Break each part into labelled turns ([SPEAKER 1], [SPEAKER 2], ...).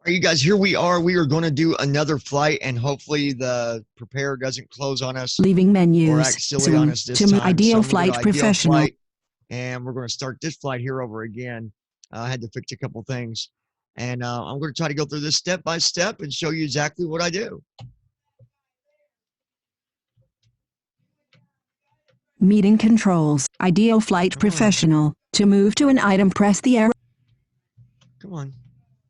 [SPEAKER 1] You guys, here we are. We are going to do another flight, and hopefully the prepare doesn't close on us.
[SPEAKER 2] Leaving menus.
[SPEAKER 1] Or act silly on us this time.
[SPEAKER 2] Ideal
[SPEAKER 1] so
[SPEAKER 2] flight professional.
[SPEAKER 1] Flight, and we're going to start this flight here over again. I had to fix a couple things. And I'm going to try to go through this step by step and show you exactly what I do.
[SPEAKER 2] Meeting controls. Ideal flight professional. To move to an item, press the arrow.
[SPEAKER 1] Come on.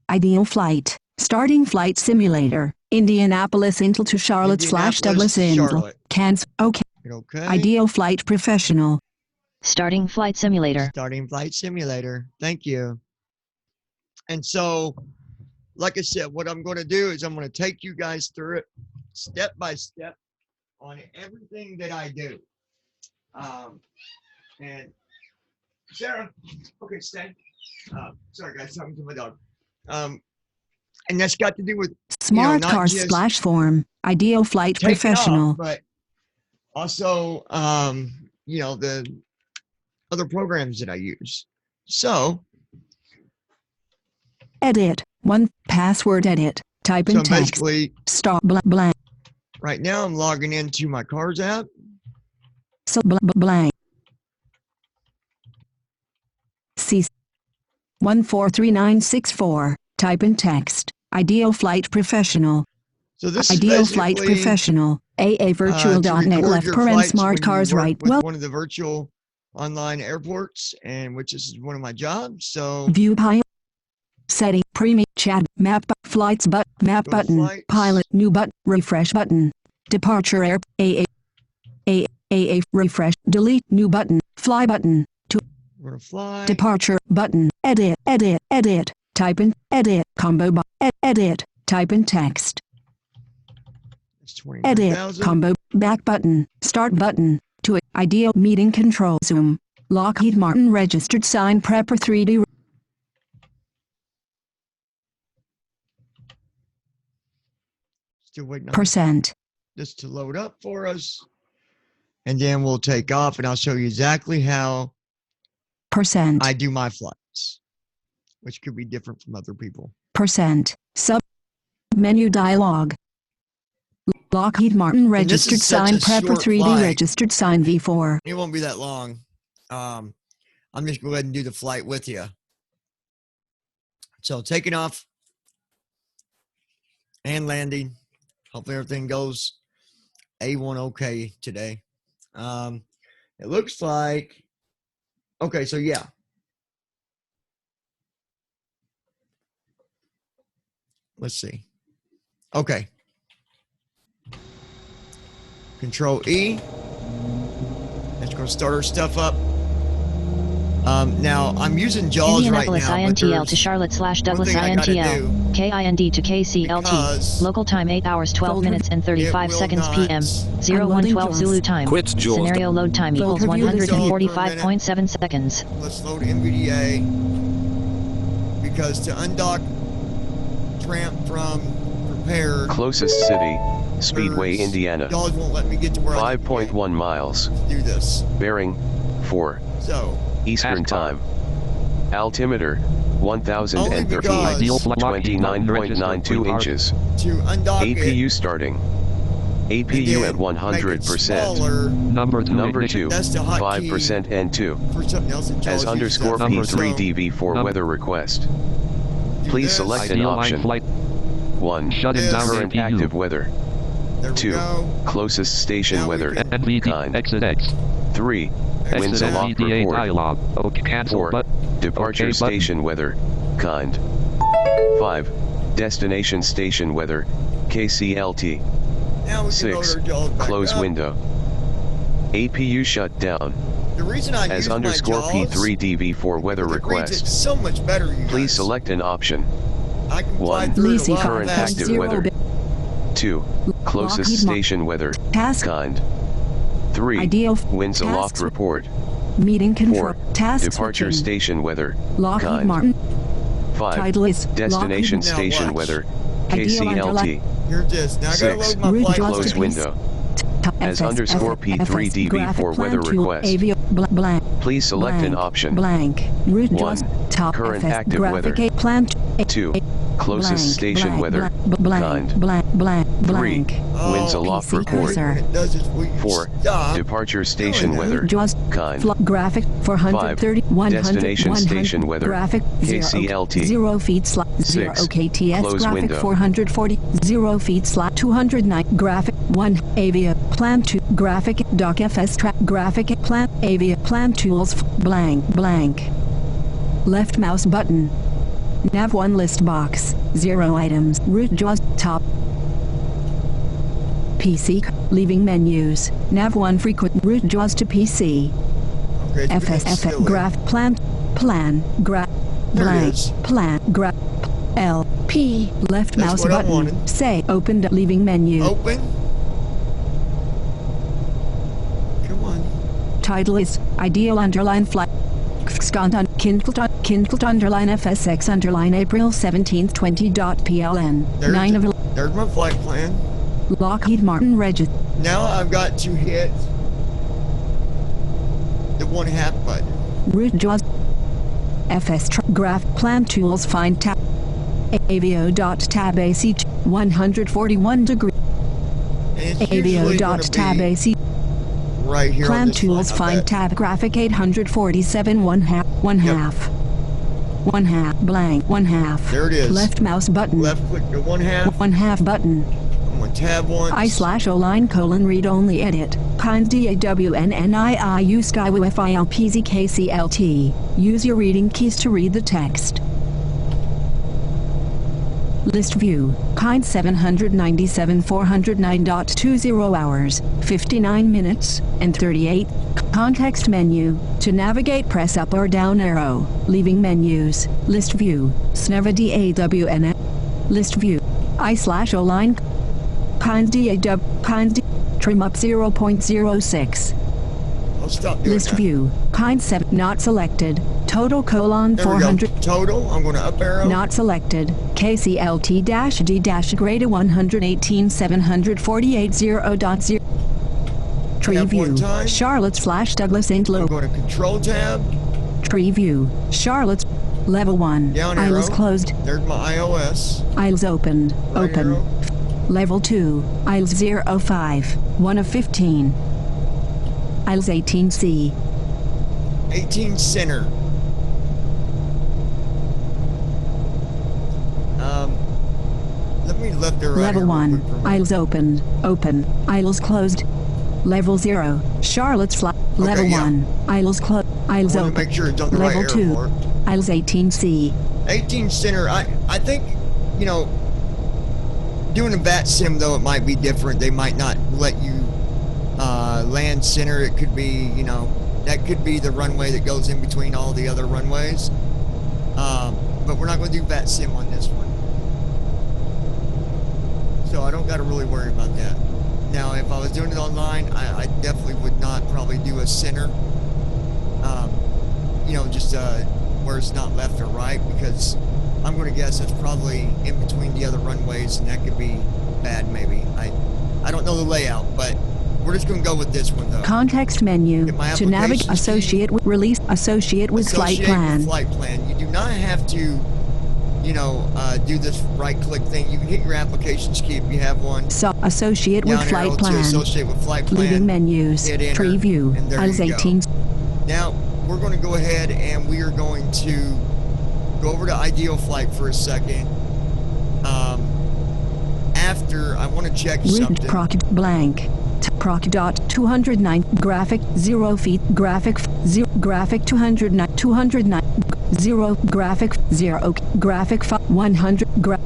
[SPEAKER 2] Ideal flight. Starting flight simulator. Indianapolis into to Charlotte / Douglas into. Cancel. Okay. Ideal flight professional.
[SPEAKER 3] Starting flight simulator.
[SPEAKER 1] Starting flight simulator. Thank you. And so, like I said, what I'm going to do is I'm going to take you guys through it step by step on everything that I do. And Sarah, okay, stay. Sorry guys, talking to my dog. And that's got to do with
[SPEAKER 2] smart car splash form. Ideal flight professional.
[SPEAKER 1] Off, but also, the other programs that I use. So,
[SPEAKER 2] edit. One password edit. Type in text.
[SPEAKER 1] Basically,
[SPEAKER 2] start blank.
[SPEAKER 1] Right now, I'm logging into my Cars app.
[SPEAKER 2] So blank. C 143964. Type in text. Ideal flight professional.
[SPEAKER 1] So this
[SPEAKER 2] ideal flight professional. virtual.net left paren smart cars right.
[SPEAKER 1] Well, one of the virtual online airports, and which is one of my jobs. So
[SPEAKER 2] view pilot setting premium chat map flights map button pilot new button refresh button departure air refresh delete new button fly button to
[SPEAKER 1] fly
[SPEAKER 2] departure button edit type in edit combo edit type in text edit combo back button start button to ideal meeting control zoom Lockheed Martin registered sign prepper 3D
[SPEAKER 1] still waiting
[SPEAKER 2] percent
[SPEAKER 1] this to load up for us, and then we'll take off, and I'll show you exactly how
[SPEAKER 2] percent
[SPEAKER 1] I do my flights, which could be different from other people.
[SPEAKER 2] Percent sub menu dialog. Lockheed Martin registered sign prepper 3D
[SPEAKER 1] flight.
[SPEAKER 2] Registered sign V4.
[SPEAKER 1] It won't be that long. I'm just going to go ahead and do the flight with you. So taking off and landing. Hopefully everything goes A1 okay today. It looks like, okay, so yeah. Let's see. Okay. Control E. It's going to start our stuff up. Now I'm using JAWS right now.
[SPEAKER 3] Indianapolis INTL to Charlotte / Douglas INTL. KIND to KCLT. Local time 8 hours 12 minutes and 35 seconds PM. 0112 Zulu time.
[SPEAKER 4] Quit JAWS.
[SPEAKER 3] Scenario load time equals 145.7 seconds.
[SPEAKER 1] Let's load NVDA. Because to undock tramp from prepare.
[SPEAKER 4] Closest city, Speedway, Indiana.
[SPEAKER 1] JAWS won't let me get to where
[SPEAKER 4] 5.1 miles.
[SPEAKER 1] Do this.
[SPEAKER 4] Bearing 4.
[SPEAKER 1] So
[SPEAKER 4] Eastern time. Altimeter 1013. 29.92 inches.
[SPEAKER 1] To undock
[SPEAKER 4] APU starting. APU at 100%. Number 2 5% and 2. As underscore P3DV4 weather request. Please select an option. 1. Current active weather. 2. Closest station weather. Kind. 3. Winds aloft report. 4. Departure station weather. Kind. 5. Destination station weather. KCLT. 6. Close window. APU shut down.
[SPEAKER 1] The reason I
[SPEAKER 4] as underscore P3DV4 weather request.
[SPEAKER 1] So much better,
[SPEAKER 4] please select an option. 1.
[SPEAKER 2] Lisi
[SPEAKER 4] Current active weather. 2. Closest station weather. Kind. 3. Winds aloft report.
[SPEAKER 2] Meeting control. 4.
[SPEAKER 4] Departure station weather.
[SPEAKER 2] Lockheed Martin.
[SPEAKER 4] 5. Destination station weather. KCLT. 6. Close window. As underscore P3DV4 weather request. Please select an option. 1. Current active weather. 2. Closest station weather. Kind. 3. Winds aloft report. 4. Departure station weather. Kind.
[SPEAKER 2] Graphic 430 100
[SPEAKER 4] Destination station weather.
[SPEAKER 2] Graphic
[SPEAKER 4] KCLT.
[SPEAKER 2] 0 feet 0
[SPEAKER 4] 6.
[SPEAKER 2] KTS
[SPEAKER 4] Close
[SPEAKER 2] graphic
[SPEAKER 4] window.
[SPEAKER 2] 440 0 feet 209 graphic 1 Avia plan 2 graphic dock FS track graphic plan Avia plan tools blank left mouse button nav 1 list box 0 items root jaws top PC leaving menus nav 1 frequent root jaws to PC
[SPEAKER 1] Okay,
[SPEAKER 2] FS graph plan graph blank plan graph LP left
[SPEAKER 1] That's
[SPEAKER 2] mouse
[SPEAKER 1] what I
[SPEAKER 2] button
[SPEAKER 1] wanted.
[SPEAKER 2] say opened leaving menu
[SPEAKER 1] Open. Come on.
[SPEAKER 2] title is ideal underline flight Kindled underline FSX underline April 17th 20.pln 9 of
[SPEAKER 1] There's my flight plan.
[SPEAKER 2] Lockheed Martin register
[SPEAKER 1] Now I've got to hit the 1/2 button.
[SPEAKER 2] root jaws FS graph plan tools find tab avio.tab AC 141 degree
[SPEAKER 1] And it's usually gonna
[SPEAKER 2] avio.tab
[SPEAKER 1] be
[SPEAKER 2] AC
[SPEAKER 1] right here on
[SPEAKER 2] plan
[SPEAKER 1] this
[SPEAKER 2] tools
[SPEAKER 1] line, I
[SPEAKER 2] find
[SPEAKER 1] bet.
[SPEAKER 2] tab graphic 847 1 half blank 1 half
[SPEAKER 1] There it is.
[SPEAKER 2] left mouse button
[SPEAKER 1] Left click the 1/2.
[SPEAKER 2] 1 half button
[SPEAKER 1] I'm going to tab once.
[SPEAKER 2] I/O line colon read only edit. Kind DAWNNIIU SkyWFILPZKCLT. Use your reading keys to read the text. List view. Kind 797 409.20 hours, 59 minutes, and 38. Context menu. To navigate, press up or down arrow. Leaving menus. List view. SNEVA DAWN. List view. I/O line. Kind trim up 0.06.
[SPEAKER 1] I'll stop doing
[SPEAKER 2] List
[SPEAKER 1] that.
[SPEAKER 2] view. Kind 7 not selected. Total colon
[SPEAKER 1] There we
[SPEAKER 2] 400
[SPEAKER 1] go. Total. I'm going to up arrow.
[SPEAKER 2] not selected. KCLT-D- greater 118 748 0.0. Tree
[SPEAKER 1] Tab one
[SPEAKER 2] view.
[SPEAKER 1] time.
[SPEAKER 2] Charlotte's / Douglas St.
[SPEAKER 1] I'm
[SPEAKER 2] Louis.
[SPEAKER 1] going to control tab.
[SPEAKER 2] Tree view. Charlotte's level 1.
[SPEAKER 1] Down
[SPEAKER 2] Aisles
[SPEAKER 1] arrow.
[SPEAKER 2] closed.
[SPEAKER 1] There's my iOS.
[SPEAKER 2] Aisles opened.
[SPEAKER 1] Right
[SPEAKER 2] Open.
[SPEAKER 1] arrow.
[SPEAKER 2] Level 2. Aisles 05. 1 of 15. Aisles 18C.
[SPEAKER 1] 18 center. Let me left or right.
[SPEAKER 2] Level
[SPEAKER 1] here real
[SPEAKER 2] 1.
[SPEAKER 1] quick for a minute.
[SPEAKER 2] Aisles opened. Open. Aisles closed. Level 0. Charlotte's flight. Level
[SPEAKER 1] yeah.
[SPEAKER 2] 1. Aisles closed. Aisles
[SPEAKER 1] I want to
[SPEAKER 2] open.
[SPEAKER 1] make sure it's on the right
[SPEAKER 2] Level 2.
[SPEAKER 1] airport.
[SPEAKER 2] Aisles 18C.
[SPEAKER 1] 18 center. I think, you know, doing a VAT sim though, it might be different. They might not let you land center. It could be, you know, that could be the runway that goes in between all the other runways. But we're not going to do VAT sim on this one. So I don't got to really worry about that. Now, if I was doing it online, I definitely would not probably do a center. You know, just where it's not left or right, because I'm going to guess it's probably in between the other runways, and that could be bad maybe. I don't know the layout, but we're just going to go with this one though.
[SPEAKER 2] Context menu.
[SPEAKER 1] Get my
[SPEAKER 2] To navigate.
[SPEAKER 1] applications key.
[SPEAKER 2] Associate with release. Associate with flight
[SPEAKER 1] Associate
[SPEAKER 2] plan.
[SPEAKER 1] with flight plan. You do not have to, you know, do this right click thing. You can hit your applications key if you have one.
[SPEAKER 2] So associate with
[SPEAKER 1] Down arrow
[SPEAKER 2] flight
[SPEAKER 1] to
[SPEAKER 2] plan.
[SPEAKER 1] associate with flight plan.
[SPEAKER 2] Leaving menus.
[SPEAKER 1] Hit enter,
[SPEAKER 2] Tree view.
[SPEAKER 1] and there
[SPEAKER 2] Aisles
[SPEAKER 1] you go.
[SPEAKER 2] 18.
[SPEAKER 1] Now, we're going to go ahead and we are going to go over to Ideal Flight for a second. After, I want to check
[SPEAKER 2] Root
[SPEAKER 1] something.
[SPEAKER 2] proc blank. Proc dot 209 graphic 0 feet graphic 0 graphic 209 209 0 graphic 0 graphic 100 graph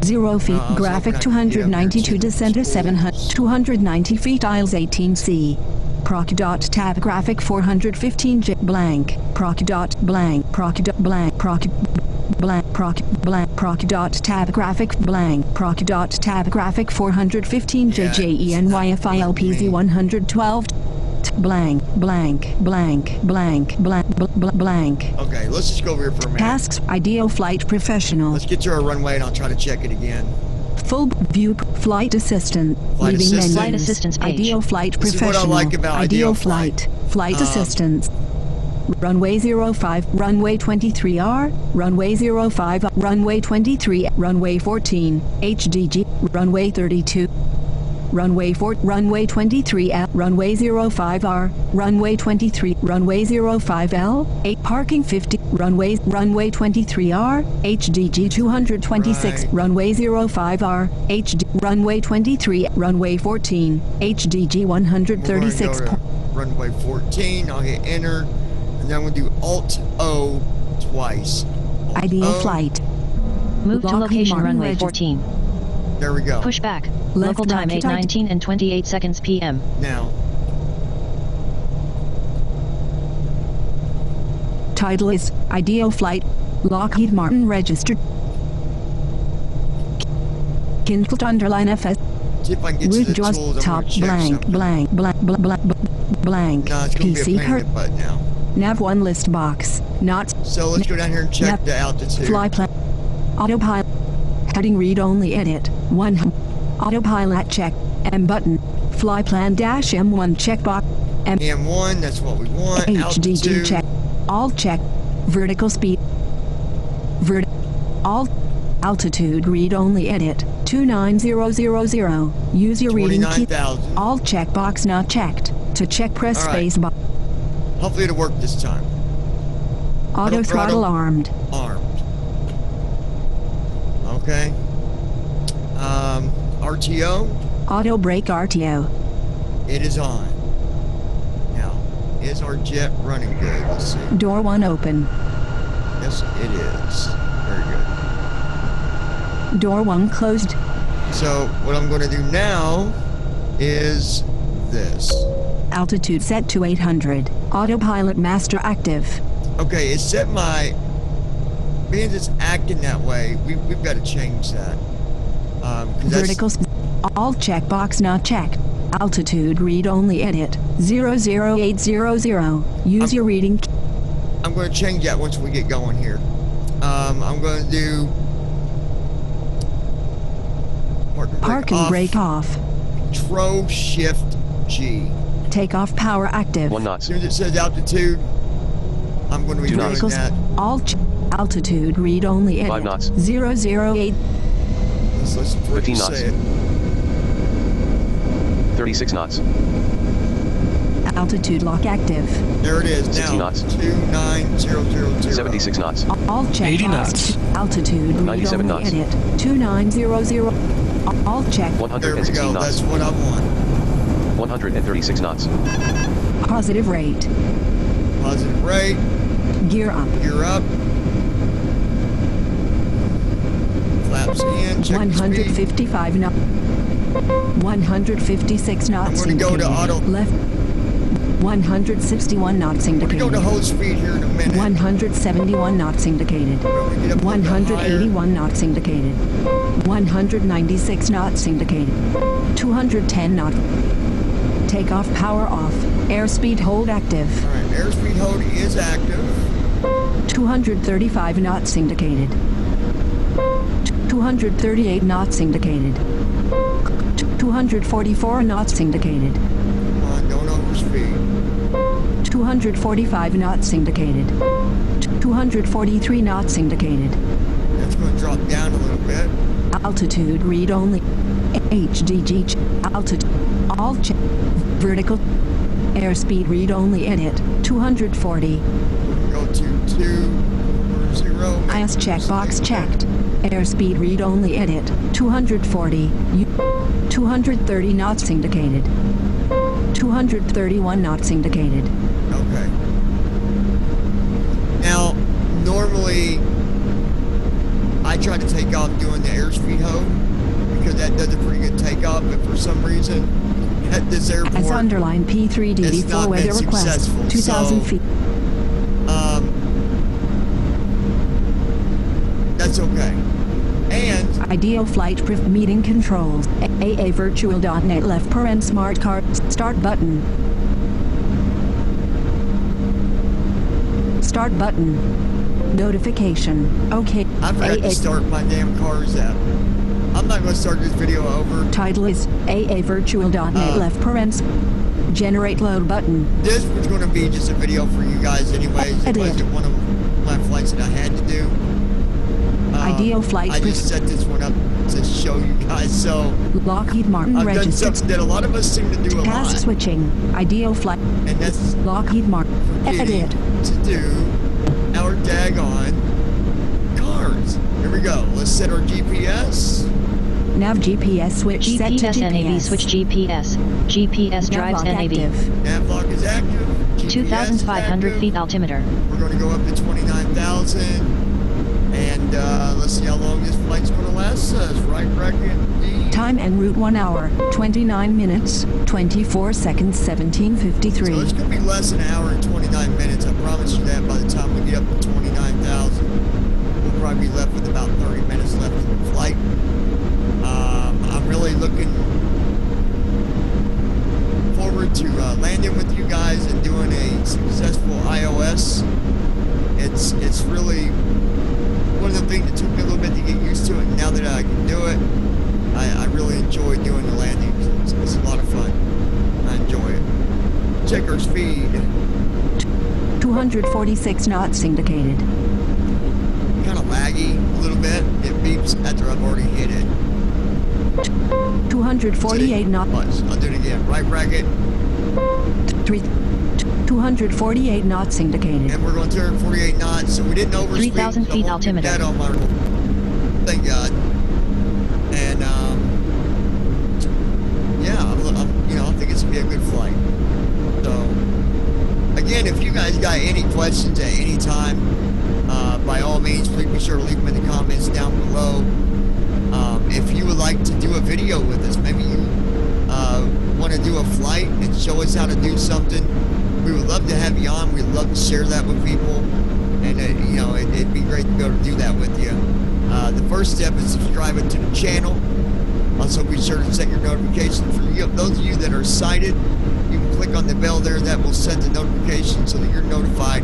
[SPEAKER 2] 0 feet
[SPEAKER 1] I was
[SPEAKER 2] graphic
[SPEAKER 1] hoping I could get up there and
[SPEAKER 2] 292
[SPEAKER 1] see the
[SPEAKER 2] descender
[SPEAKER 1] schools.
[SPEAKER 2] 700 290 feet aisles 18C. Proc dot tab graphic 415 J blank proc dot blank proc dot blank proc blank proc blank proc dot tab graphic blank proc dot tab graphic 415
[SPEAKER 1] Yeah,
[SPEAKER 2] JJENYFILPZ 112 blank blank blank blank blank blank.
[SPEAKER 1] Okay, let's just go over here for a minute.
[SPEAKER 2] Tasks Ideal Flight Professional.
[SPEAKER 1] Let's get to our runway and I'll try to check it again.
[SPEAKER 2] Full view flight assistant.
[SPEAKER 1] Flight
[SPEAKER 2] Leaving
[SPEAKER 1] assistant.
[SPEAKER 2] menus.
[SPEAKER 3] Flight assistance page.
[SPEAKER 2] Ideal Flight
[SPEAKER 1] This is what I
[SPEAKER 2] Professional.
[SPEAKER 1] like about Ideal Flight.
[SPEAKER 2] Flight assistance. runway 05, runway 23R, runway 05, runway 23, runway 14, HDG, runway 32. Runway 4, runway 23F, runway 05R, runway 23, runway 05L, 8 parking 50, runway 23R, HDG 226,
[SPEAKER 1] Right.
[SPEAKER 2] runway 05R, HD, runway 23, runway 14, HDG
[SPEAKER 1] We're gonna
[SPEAKER 2] 136.
[SPEAKER 1] go to runway 14. I'll hit enter, and then I'm gonna do Alt O twice. Alt
[SPEAKER 2] Ideal
[SPEAKER 1] O.
[SPEAKER 2] flight.
[SPEAKER 3] Move to
[SPEAKER 2] Lockheed
[SPEAKER 3] location
[SPEAKER 2] Martin
[SPEAKER 3] runway
[SPEAKER 2] Regi-
[SPEAKER 3] 14.
[SPEAKER 1] There we go.
[SPEAKER 3] Push back.
[SPEAKER 2] Left
[SPEAKER 3] Local time
[SPEAKER 2] rocket
[SPEAKER 3] 8:19 and 28 seconds PM.
[SPEAKER 1] Now,
[SPEAKER 2] Title is Ideal Flight. Lockheed Martin registered. Kindled underline FS.
[SPEAKER 1] see if I can get to
[SPEAKER 2] Root
[SPEAKER 1] the
[SPEAKER 2] jaws
[SPEAKER 1] tools. I'm
[SPEAKER 2] top
[SPEAKER 1] gonna check
[SPEAKER 2] blank
[SPEAKER 1] something.
[SPEAKER 2] blank blank blank blank blank
[SPEAKER 1] No, it's gonna be a
[SPEAKER 2] PC
[SPEAKER 1] pain in the butt now.
[SPEAKER 2] nav 1 list box not
[SPEAKER 1] So let's go down here and check
[SPEAKER 2] Nav-
[SPEAKER 1] the altitude.
[SPEAKER 2] fly plan autopilot heading read only edit 1 autopilot check M button fly plan dash M1 checkbox M
[SPEAKER 1] M1, that's what we want.
[SPEAKER 2] HDG
[SPEAKER 1] Altitude.
[SPEAKER 2] check all check vertical speed all altitude read only edit 29000 use your reading key
[SPEAKER 1] 29,000.
[SPEAKER 2] all checkbox not checked to check press
[SPEAKER 1] All right.
[SPEAKER 2] space bar
[SPEAKER 1] Hopefully it'll work this time.
[SPEAKER 2] auto throttle armed
[SPEAKER 1] Armed. Okay. RTO,
[SPEAKER 2] auto brake RTO
[SPEAKER 1] it is on. Now, is our jet running good? Let's see.
[SPEAKER 2] door 1 open
[SPEAKER 1] Yes, it is. Very good.
[SPEAKER 2] door 1 closed
[SPEAKER 1] So what I'm going to do now is this.
[SPEAKER 2] altitude set to 800 autopilot master active
[SPEAKER 1] Okay, it set my. Being it's acting that way, we've got to change that. 'Cause that's-
[SPEAKER 2] vertical all checkbox not checked altitude read only edit 00800 use your reading key.
[SPEAKER 1] I'm going to change that once we get going here. I'm going to do
[SPEAKER 2] park and brake off
[SPEAKER 1] Control Shift G.
[SPEAKER 2] takeoff power active
[SPEAKER 4] 1
[SPEAKER 1] As
[SPEAKER 4] knots.
[SPEAKER 1] soon as it says altitude, I'm going to be
[SPEAKER 4] 2
[SPEAKER 1] doing
[SPEAKER 4] knots.
[SPEAKER 1] that.
[SPEAKER 2] all altitude read only edit
[SPEAKER 4] 5 knots.
[SPEAKER 2] 008
[SPEAKER 1] Let's listen for it
[SPEAKER 4] 15
[SPEAKER 1] to
[SPEAKER 4] knots.
[SPEAKER 1] say it.
[SPEAKER 4] 36 knots.
[SPEAKER 2] altitude lock active
[SPEAKER 1] There it is
[SPEAKER 4] 60
[SPEAKER 1] now.
[SPEAKER 4] knots.
[SPEAKER 1] 29000.
[SPEAKER 4] 76 knots.
[SPEAKER 2] all check
[SPEAKER 5] 80
[SPEAKER 2] box
[SPEAKER 5] knots.
[SPEAKER 2] altitude read
[SPEAKER 4] 97
[SPEAKER 2] only
[SPEAKER 4] knots.
[SPEAKER 2] edit 2900 all check
[SPEAKER 1] There we
[SPEAKER 4] 116
[SPEAKER 1] go.
[SPEAKER 4] knots.
[SPEAKER 1] That's what I want.
[SPEAKER 4] 136 knots.
[SPEAKER 2] positive rate
[SPEAKER 1] Positive rate.
[SPEAKER 2] gear up
[SPEAKER 1] Gear up. Flaps in. Check the speed.
[SPEAKER 2] 155 knots 156 knots
[SPEAKER 1] I'm gonna go to
[SPEAKER 2] indicated.
[SPEAKER 1] auto.
[SPEAKER 2] Left 161 knots
[SPEAKER 1] We're going to go
[SPEAKER 2] indicated
[SPEAKER 1] to whole speed here in a minute.
[SPEAKER 2] 171 knots indicated
[SPEAKER 1] When we get up a little bit higher,
[SPEAKER 2] 181 knots indicated 196 knots indicated 210 knots takeoff power off airspeed hold active
[SPEAKER 1] All right, airspeed hold is active.
[SPEAKER 2] 235 knots indicated 238 knots indicated 244 knots indicated
[SPEAKER 1] Come on, don't overspeed.
[SPEAKER 2] 245 knots indicated 243 knots indicated
[SPEAKER 1] That's going to drop down a little bit.
[SPEAKER 2] altitude read only HDG altitude all check vertical airspeed read only edit 240
[SPEAKER 1] Go to 240.
[SPEAKER 2] IS checkbox checked airspeed read only edit 240 230 knots indicated 231 knots indicated
[SPEAKER 1] Okay. Now, normally, I try to take off doing the airspeed hold because that does a pretty good takeoff, but for some reason, at this
[SPEAKER 2] as
[SPEAKER 1] airport,
[SPEAKER 2] underline
[SPEAKER 1] it's
[SPEAKER 2] P3DD4
[SPEAKER 1] not
[SPEAKER 2] weather
[SPEAKER 1] been
[SPEAKER 2] request
[SPEAKER 1] successful,
[SPEAKER 2] 2000
[SPEAKER 1] so-
[SPEAKER 2] feet
[SPEAKER 1] that's okay. And
[SPEAKER 2] ideal flight proof meeting controls aavirtual.net left paren smart card start button start button notification okay
[SPEAKER 1] I forgot to start my damn cars out. I'm not going to start this video over.
[SPEAKER 2] title is aavirtual.net left paren Generate load button.
[SPEAKER 1] This was going to be just a video for you guys anyways. It wasn't one of my flights that I had to do.
[SPEAKER 2] Ideal flight.
[SPEAKER 1] I just set this one up to show you guys. So
[SPEAKER 2] Lockheed Martin
[SPEAKER 1] I've
[SPEAKER 2] registered.
[SPEAKER 1] done something that a lot of us seem to do a
[SPEAKER 2] Task
[SPEAKER 1] lot.
[SPEAKER 2] switching. Ideal flight.
[SPEAKER 1] And that's
[SPEAKER 2] Lockheed Martin. Edit.
[SPEAKER 1] To do our daggone cars. Here we go. Let's set our GPS.
[SPEAKER 2] Nav GPS switch set to
[SPEAKER 3] GPS NAV
[SPEAKER 2] GPS.
[SPEAKER 3] switch GPS. GPS drives NAV.
[SPEAKER 2] Active.
[SPEAKER 1] Navlock is active. GPS
[SPEAKER 3] 2,500
[SPEAKER 1] is
[SPEAKER 3] feet
[SPEAKER 1] active.
[SPEAKER 3] altimeter.
[SPEAKER 1] We're going to go up to 29,000. And let's see how long this flight's going to last us. Right bracket D.
[SPEAKER 2] Time en route 1 hour, 29 minutes, 24 seconds, 17:53.
[SPEAKER 1] So it's going to be less than an hour and 29 minutes. I promise you that by the time we get up to 29,000, we'll probably be left with about 30 minutes left in the flight. I'm really looking forward to landing with you guys and doing a successful iOS. It's really one of the things that took me a little bit to get used to it. Now that I can do it, I really enjoy doing the landings. It's a lot of fun. I enjoy it. Check our speed.
[SPEAKER 2] 246 knots indicated.
[SPEAKER 1] Kind of laggy a little bit. It beeps after I've already hit it.
[SPEAKER 2] 248 knots.
[SPEAKER 1] I'll do it again. Right bracket.
[SPEAKER 2] 248 knots indicated.
[SPEAKER 1] And we're going 248 knots, so we didn't overspeed.
[SPEAKER 3] 3,000 feet
[SPEAKER 1] so
[SPEAKER 3] altimeter.
[SPEAKER 1] That on my roll. Thank God. And yeah, I think it's gonna be a good flight. So again, if you guys got any questions at any time, by all means, please be sure to leave them in the comments down below. If you would like to do a video with us, maybe you want to do a flight and show us how to do something, we would love to have you on. We'd love to share that with people, and it'd be great to be able to do that with you. The first step is subscribing to the channel. Also, be sure to set your notifications for you. Those of you that are sighted, you can click on the bell there. That will set the notification so that you're notified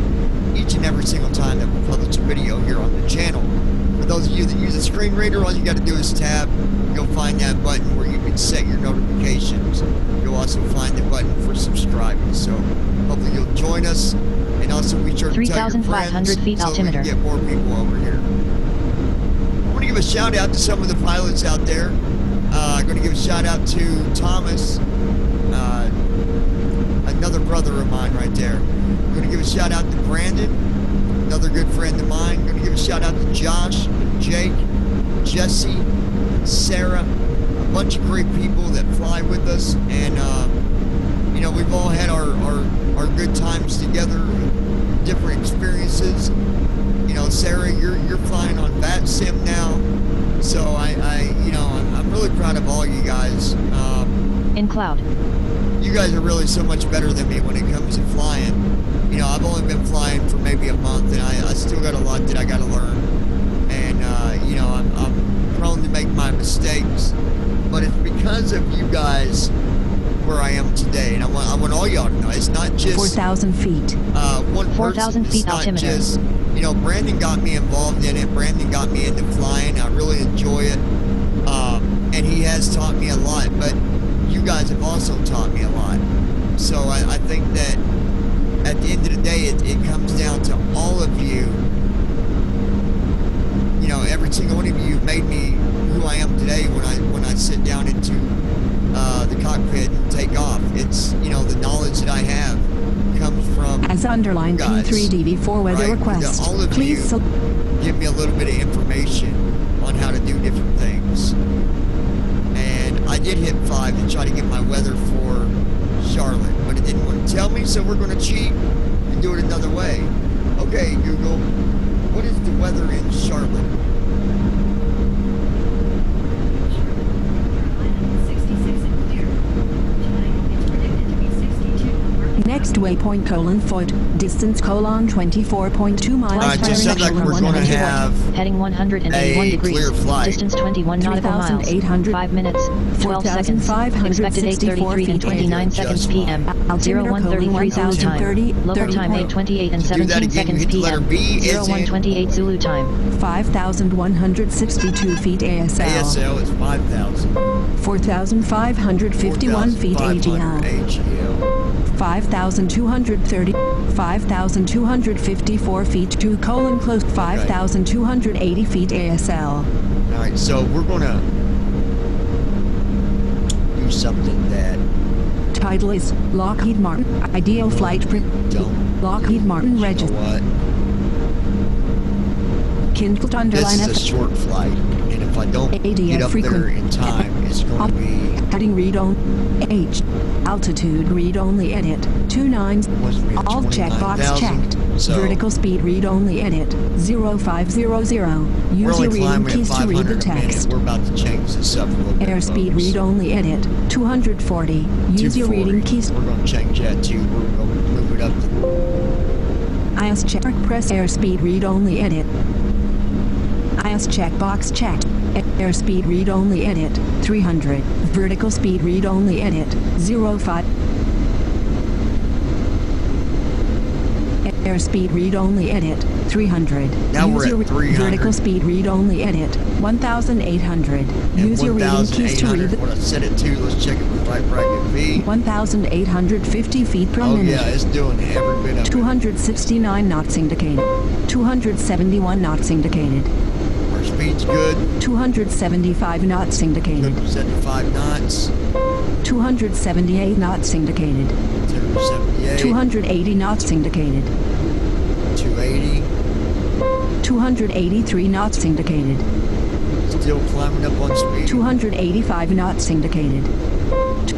[SPEAKER 1] each and every single time that we publish a video here on the channel. For those of you that use a screen reader, all you got to do is tab. You'll find that button where you can set your notifications. You'll also find the button for subscribing. So hopefully you'll join us, and also be sure to tell your friends
[SPEAKER 3] 3,500 feet
[SPEAKER 1] so
[SPEAKER 3] altimeter.
[SPEAKER 1] we can get more people over here. I want to give a shout out to some of the pilots out there. I'm going to give a shout out to Thomas, another brother of mine right there. I'm going to give a shout out to Brandon, another good friend of mine. I'm going to give a shout out to Josh, Jake, Jesse, Sarah, a bunch of great people that fly with us, and we've all had our good times together, different experiences. Sarah, you're flying on Bat Sim now, so I'm really proud of all you guys.
[SPEAKER 3] In cloud.
[SPEAKER 1] You guys are really so much better than me when it comes to flying. I've only been flying for maybe a month, and I still got a lot that I got to learn. And I'm prone to make my mistakes, but it's because of you guys where I am today. And I want all y'all to know, it's not just
[SPEAKER 2] 4,000 feet.
[SPEAKER 1] One person.
[SPEAKER 3] 4,000 feet
[SPEAKER 1] It's not
[SPEAKER 3] altimeter.
[SPEAKER 1] just, Brandon got me involved in it. Brandon got me into flying. I really enjoy it. And he has taught me a lot, but you guys have also taught me a lot. So I think that at the end of the day, it comes down to all of you. Every single one of you made me who I am today when I sit down into the cockpit and take off. It's, the knowledge that I have comes from
[SPEAKER 2] As underlined
[SPEAKER 1] guys,
[SPEAKER 2] P3DV4 weather
[SPEAKER 1] right?
[SPEAKER 2] request.
[SPEAKER 1] All of
[SPEAKER 2] Please
[SPEAKER 1] you give me a little bit of information on how to do different things. And I did hit 5 to try to get my weather for Charlotte, but it didn't want to tell me, so we're going to cheat and do it another way. Okay, Google, what is the weather in Charlotte?
[SPEAKER 2] Next Next waypoint Foot. Distance 24.2 miles.
[SPEAKER 1] Alright, just sounds like we're going to have
[SPEAKER 3] heading 181
[SPEAKER 1] a
[SPEAKER 3] degrees.
[SPEAKER 1] clear flight.
[SPEAKER 3] Distance 21 nautical miles. 5 minutes. 12 seconds. Expected 8:33 and 29 seconds p.m. 0133 Zulu time. Local time 8:28 and 17 seconds p.m. 0128 Zulu time.
[SPEAKER 2] 5,162 feet ASL.
[SPEAKER 1] ASL is 5,000.
[SPEAKER 2] 4,551 feet AGL. 5,230, 5,254 feet to close, 5,280 feet ASL.
[SPEAKER 1] Alright, so we're gonna do something that
[SPEAKER 2] Title is Lockheed Martin Ideal Flight
[SPEAKER 1] don't.
[SPEAKER 2] Lockheed Martin Register.
[SPEAKER 1] You know what?
[SPEAKER 2] Kindled underline
[SPEAKER 1] This is a short flight, and if I don't get up there in time, it's going to be...
[SPEAKER 2] Heading read on H. Altitude read only edit. 29. All checkbox checked.
[SPEAKER 1] So
[SPEAKER 2] Vertical speed read only edit. 0500. Use your reading keys to read the text.
[SPEAKER 1] We're about to change this up a little bit.
[SPEAKER 2] Airspeed read only edit. 240. Use your reading keys.
[SPEAKER 1] We're going to change that too. We're going to move it up.
[SPEAKER 2] IS check. Press airspeed read only edit. IS checkbox checked. Airspeed read only edit. 300. Vertical speed read only edit. 05. Airspeed read only edit. 300.
[SPEAKER 1] Now we're at 300.
[SPEAKER 2] Vertical speed read only edit. 1,800. Use your reading keys to read the...
[SPEAKER 1] What I set it to, let's check it with right bracket V.
[SPEAKER 2] 1,850 feet per minute.
[SPEAKER 1] Oh yeah, it's doing every bit of it.
[SPEAKER 2] 269 knots indicated. 271 knots indicated.
[SPEAKER 1] Our speed's good.
[SPEAKER 2] 275 knots indicated.
[SPEAKER 1] 275 knots.
[SPEAKER 2] 278 knots indicated.
[SPEAKER 1] 278.
[SPEAKER 2] 280 knots indicated.
[SPEAKER 1] 280.
[SPEAKER 2] 283 knots indicated.
[SPEAKER 1] Still climbing up on speed.
[SPEAKER 2] 285 knots indicated.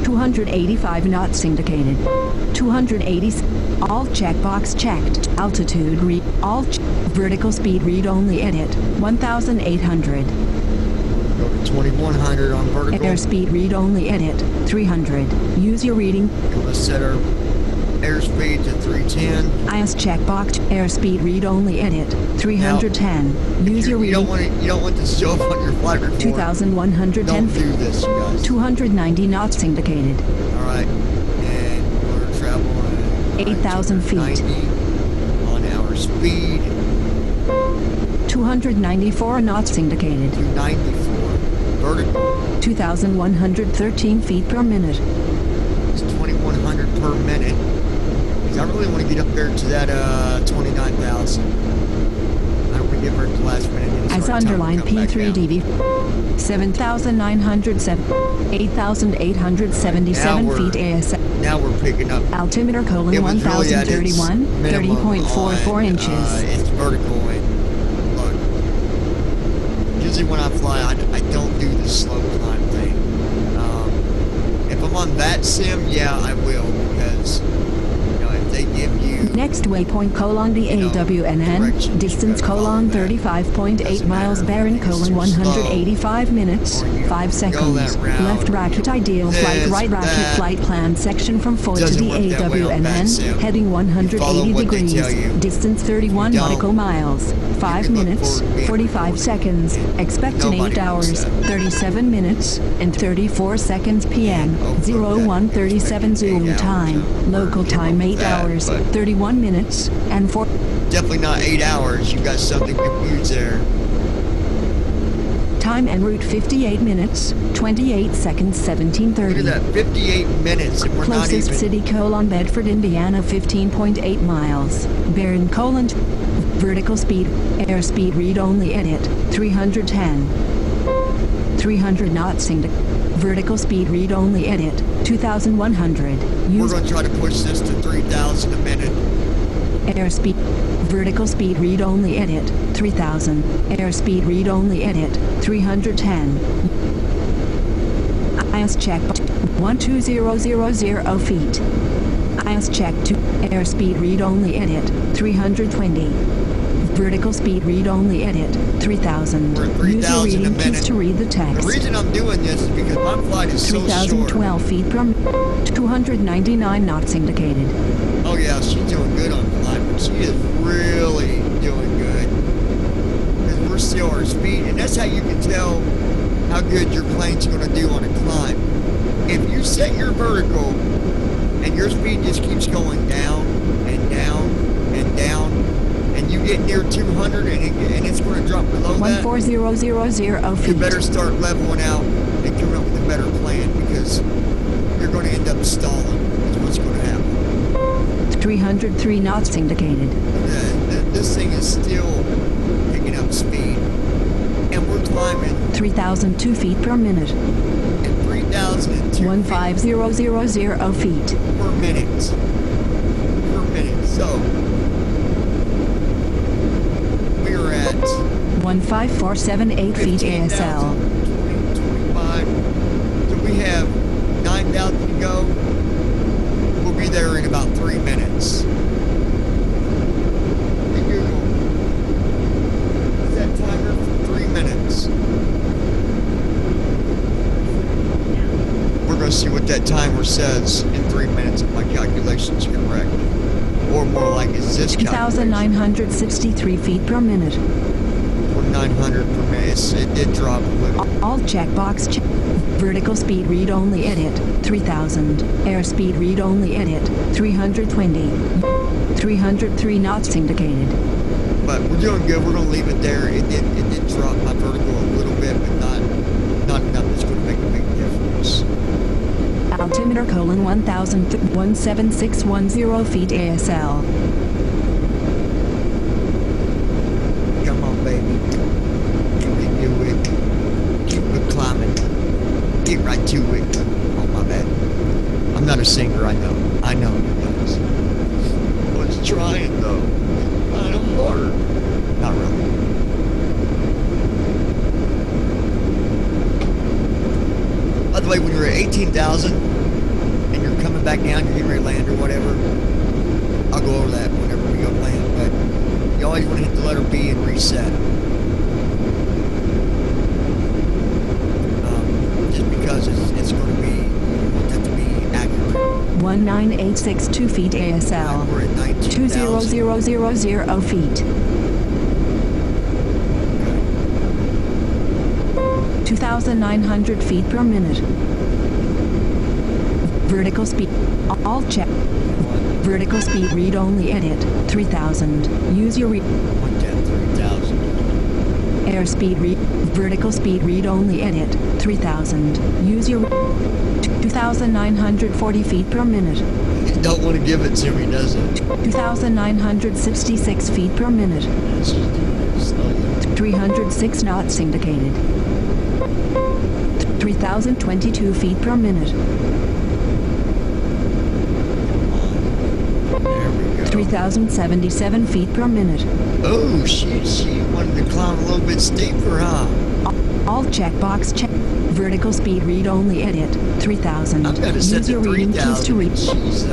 [SPEAKER 2] 285 knots indicated. 280. All checkbox checked. Altitude read. All vertical speed read only edit. 1,800.
[SPEAKER 1] Go to 2,100 on vertical.
[SPEAKER 2] Airspeed read only edit. 300. Use your reading.
[SPEAKER 1] And let's set our airspeed to 310.
[SPEAKER 2] IS checkbox. Airspeed read only edit. 310. Use your reading.
[SPEAKER 1] You don't want this to show up on your flight report.
[SPEAKER 2] 2,110.
[SPEAKER 1] Don't do this, you guys.
[SPEAKER 2] 290 knots indicated.
[SPEAKER 1] Alright. And we're traveling
[SPEAKER 2] 8,000 feet.
[SPEAKER 1] 90 on our speed.
[SPEAKER 2] 294 knots indicated.
[SPEAKER 1] 294 vertical.
[SPEAKER 2] 2,113 feet per minute.
[SPEAKER 1] It's 2,100 per minute. Because I really want to get up there to that 29,000. I don't want to get there at the last minute.
[SPEAKER 2] As underlined P3DV. 7,907. 8,877 feet ASL.
[SPEAKER 1] Now we're picking up.
[SPEAKER 2] Altimeter colon 1,031. 30.44 inches.
[SPEAKER 1] It's vertical. And look, usually when I fly, I don't do the slow climb thing. If I'm on that sim, yeah, I will, because if they give you
[SPEAKER 2] next waypoint colon DAWNN, distance colon 35.8 miles, bearing colon 185 minutes, 5 seconds, left bracket ideal flight, right bracket flight plan section from 4 to DAWNN, heading 180 degrees, distance 31 nautical miles, 5 minutes, 45 seconds, expected 8 hours, 37 minutes, and 34 seconds p.m., 0137 Zulu time, local time 8 hours, 31 minutes, and 4...
[SPEAKER 1] Definitely not 8 hours, you got something confused there.
[SPEAKER 2] Time en route 58 minutes, 28 seconds, 17:30.
[SPEAKER 1] Look at that, 58 minutes, and we're
[SPEAKER 2] closest
[SPEAKER 1] not even...
[SPEAKER 2] city colon Bedford, Indiana, 15.8 miles. Bearing colon... Vertical speed, airspeed read only edit, 310. 300 knots vertical speed read only edit, 2,100.
[SPEAKER 1] We're going to try to push this to 3,000 a minute.
[SPEAKER 2] Airspeed, vertical speed read only edit, 3,000. Airspeed read only edit, 310. IS check 120,000 feet. IS check to airspeed read only edit, 320. Vertical speed read only edit 3000.
[SPEAKER 1] We're at
[SPEAKER 2] Use your
[SPEAKER 1] 3,000 a
[SPEAKER 2] reading keys
[SPEAKER 1] minute.
[SPEAKER 2] to read the
[SPEAKER 1] The
[SPEAKER 2] text.
[SPEAKER 1] reason I'm doing this is because my flight is so short.
[SPEAKER 2] 3012 feet per minute. 299 knots indicated.
[SPEAKER 1] Oh yeah, she's doing good on climbing. She is really doing good. Because we're still our speed, and that's how you can tell how good your plane's going to do on a climb. If you set your vertical and your speed just keeps going down and down and down, and you get near 200 and it's going to drop below that,
[SPEAKER 2] 14000 feet.
[SPEAKER 1] you better start leveling out and coming up with a better plan, because you're going to end up stalling is what's going to happen.
[SPEAKER 2] 303 knots indicated.
[SPEAKER 1] This thing is still picking up speed, and we're climbing
[SPEAKER 2] 3002 feet per minute.
[SPEAKER 1] at 3,002
[SPEAKER 2] 15000 feet.
[SPEAKER 1] per minute. Per minute. So we are at
[SPEAKER 2] 15478 feet
[SPEAKER 1] 15,000,
[SPEAKER 2] ASL.
[SPEAKER 1] 25. So we have 9,000 to go. We'll be there in about 3 minutes. Hey Google, set timer for 3 minutes. We're going to see what that timer says in 3 minutes if my calculation's correct. Or more like, is this calculation?
[SPEAKER 2] 2,963 feet per minute.
[SPEAKER 1] Or 900 per minute. It did drop a little.
[SPEAKER 2] All checkbox check. Vertical speed read only edit 3000. Airspeed read only edit 320. 303 knots indicated.
[SPEAKER 1] But we're doing good. We're going to leave it there. It did drop my vertical a little bit, but not enough that's going to make a big difference.
[SPEAKER 2] Altimeter : 17610 feet ASL.
[SPEAKER 1] Come on, baby. You can do it. Keep it climbing. Get right to it. Oh, my bad. I'm not a singer, I know. I know you guys. I was trying, though. Kind of hard. Not really. By the way, when you're at 18,000 and you're coming back down, you're getting ready to land or whatever, I'll go over that whenever we go to land. But you always want to hit the letter B and reset. Just because it's going to be, you want that to be accurate.
[SPEAKER 2] 19862 feet ASL.
[SPEAKER 1] We're at 19,000.
[SPEAKER 2] 20000 feet. 2,900 feet per minute. Vertical speed. All check. Vertical speed read only edit 3000. Use your
[SPEAKER 1] 3,000.
[SPEAKER 2] airspeed read. Vertical speed read only edit 3000. Use your 2,940 feet per minute.
[SPEAKER 1] You don't want to give it to me, does it?
[SPEAKER 2] 2,966 feet per minute.
[SPEAKER 1] Let's just do this slowly.
[SPEAKER 2] 306 knots indicated. 3,022 feet per minute.
[SPEAKER 1] There we go.
[SPEAKER 2] 3,077 feet per minute.
[SPEAKER 1] Oh, she wanted to climb a little bit steeper, huh?
[SPEAKER 2] All checkbox check. Vertical speed read only edit 3000.
[SPEAKER 1] I've got to set
[SPEAKER 2] Use
[SPEAKER 1] to
[SPEAKER 2] your reading keys to
[SPEAKER 1] 3,000.
[SPEAKER 2] read.
[SPEAKER 1] She's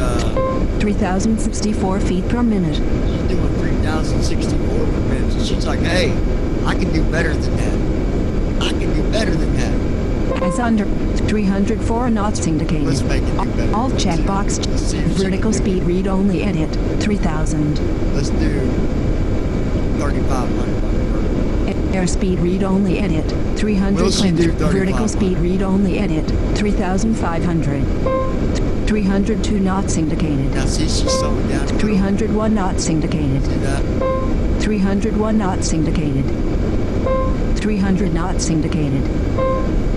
[SPEAKER 2] 3,064 feet per minute.
[SPEAKER 1] she's doing 3,064 per minute. So she's like, hey, I can do better than that. I can do better than that.
[SPEAKER 2] As under 304 knots indicated.
[SPEAKER 1] Let's make it do better.
[SPEAKER 2] All checkbox.
[SPEAKER 1] Let's see if she
[SPEAKER 2] Vertical
[SPEAKER 1] can do
[SPEAKER 2] speed read only edit 3000.
[SPEAKER 1] Let's do 3,500.
[SPEAKER 2] Airspeed read only edit
[SPEAKER 1] Will she
[SPEAKER 2] 320.
[SPEAKER 1] do 3,500?
[SPEAKER 2] Vertical speed read only edit 3,500. 302 knots indicated.
[SPEAKER 1] Now see, she's slowing down. a little.
[SPEAKER 2] 301 knots indicated.
[SPEAKER 1] See that?
[SPEAKER 2] 301 knots indicated. 300 knots indicated.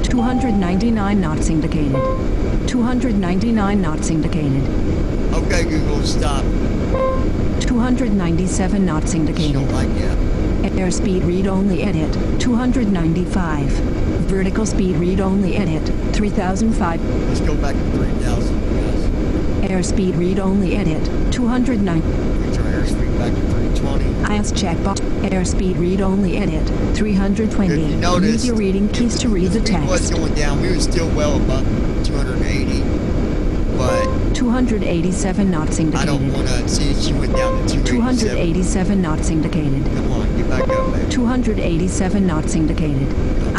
[SPEAKER 2] 299 knots indicated. 299 knots indicated.
[SPEAKER 1] Okay, Google, stop.
[SPEAKER 2] 297 knots
[SPEAKER 1] She
[SPEAKER 2] indicated.
[SPEAKER 1] don't like that.
[SPEAKER 2] Airspeed read only edit 295. Vertical speed read only edit 3005.
[SPEAKER 1] Let's go back to 3,000, guys.
[SPEAKER 2] Airspeed read only edit 209.
[SPEAKER 1] Get your airspeed back to 320.
[SPEAKER 2] IS checkbox. Airspeed read only edit 320.
[SPEAKER 1] If you notice,
[SPEAKER 2] Use your reading keys to read the
[SPEAKER 1] speed was
[SPEAKER 2] text.
[SPEAKER 1] going down. We were still well above 280, but
[SPEAKER 2] 287 knots
[SPEAKER 1] I don't
[SPEAKER 2] indicated.
[SPEAKER 1] want to see she went down to 287.
[SPEAKER 2] 287 knots indicated.
[SPEAKER 1] Come on, get back up, baby.
[SPEAKER 2] 287 knots indicated.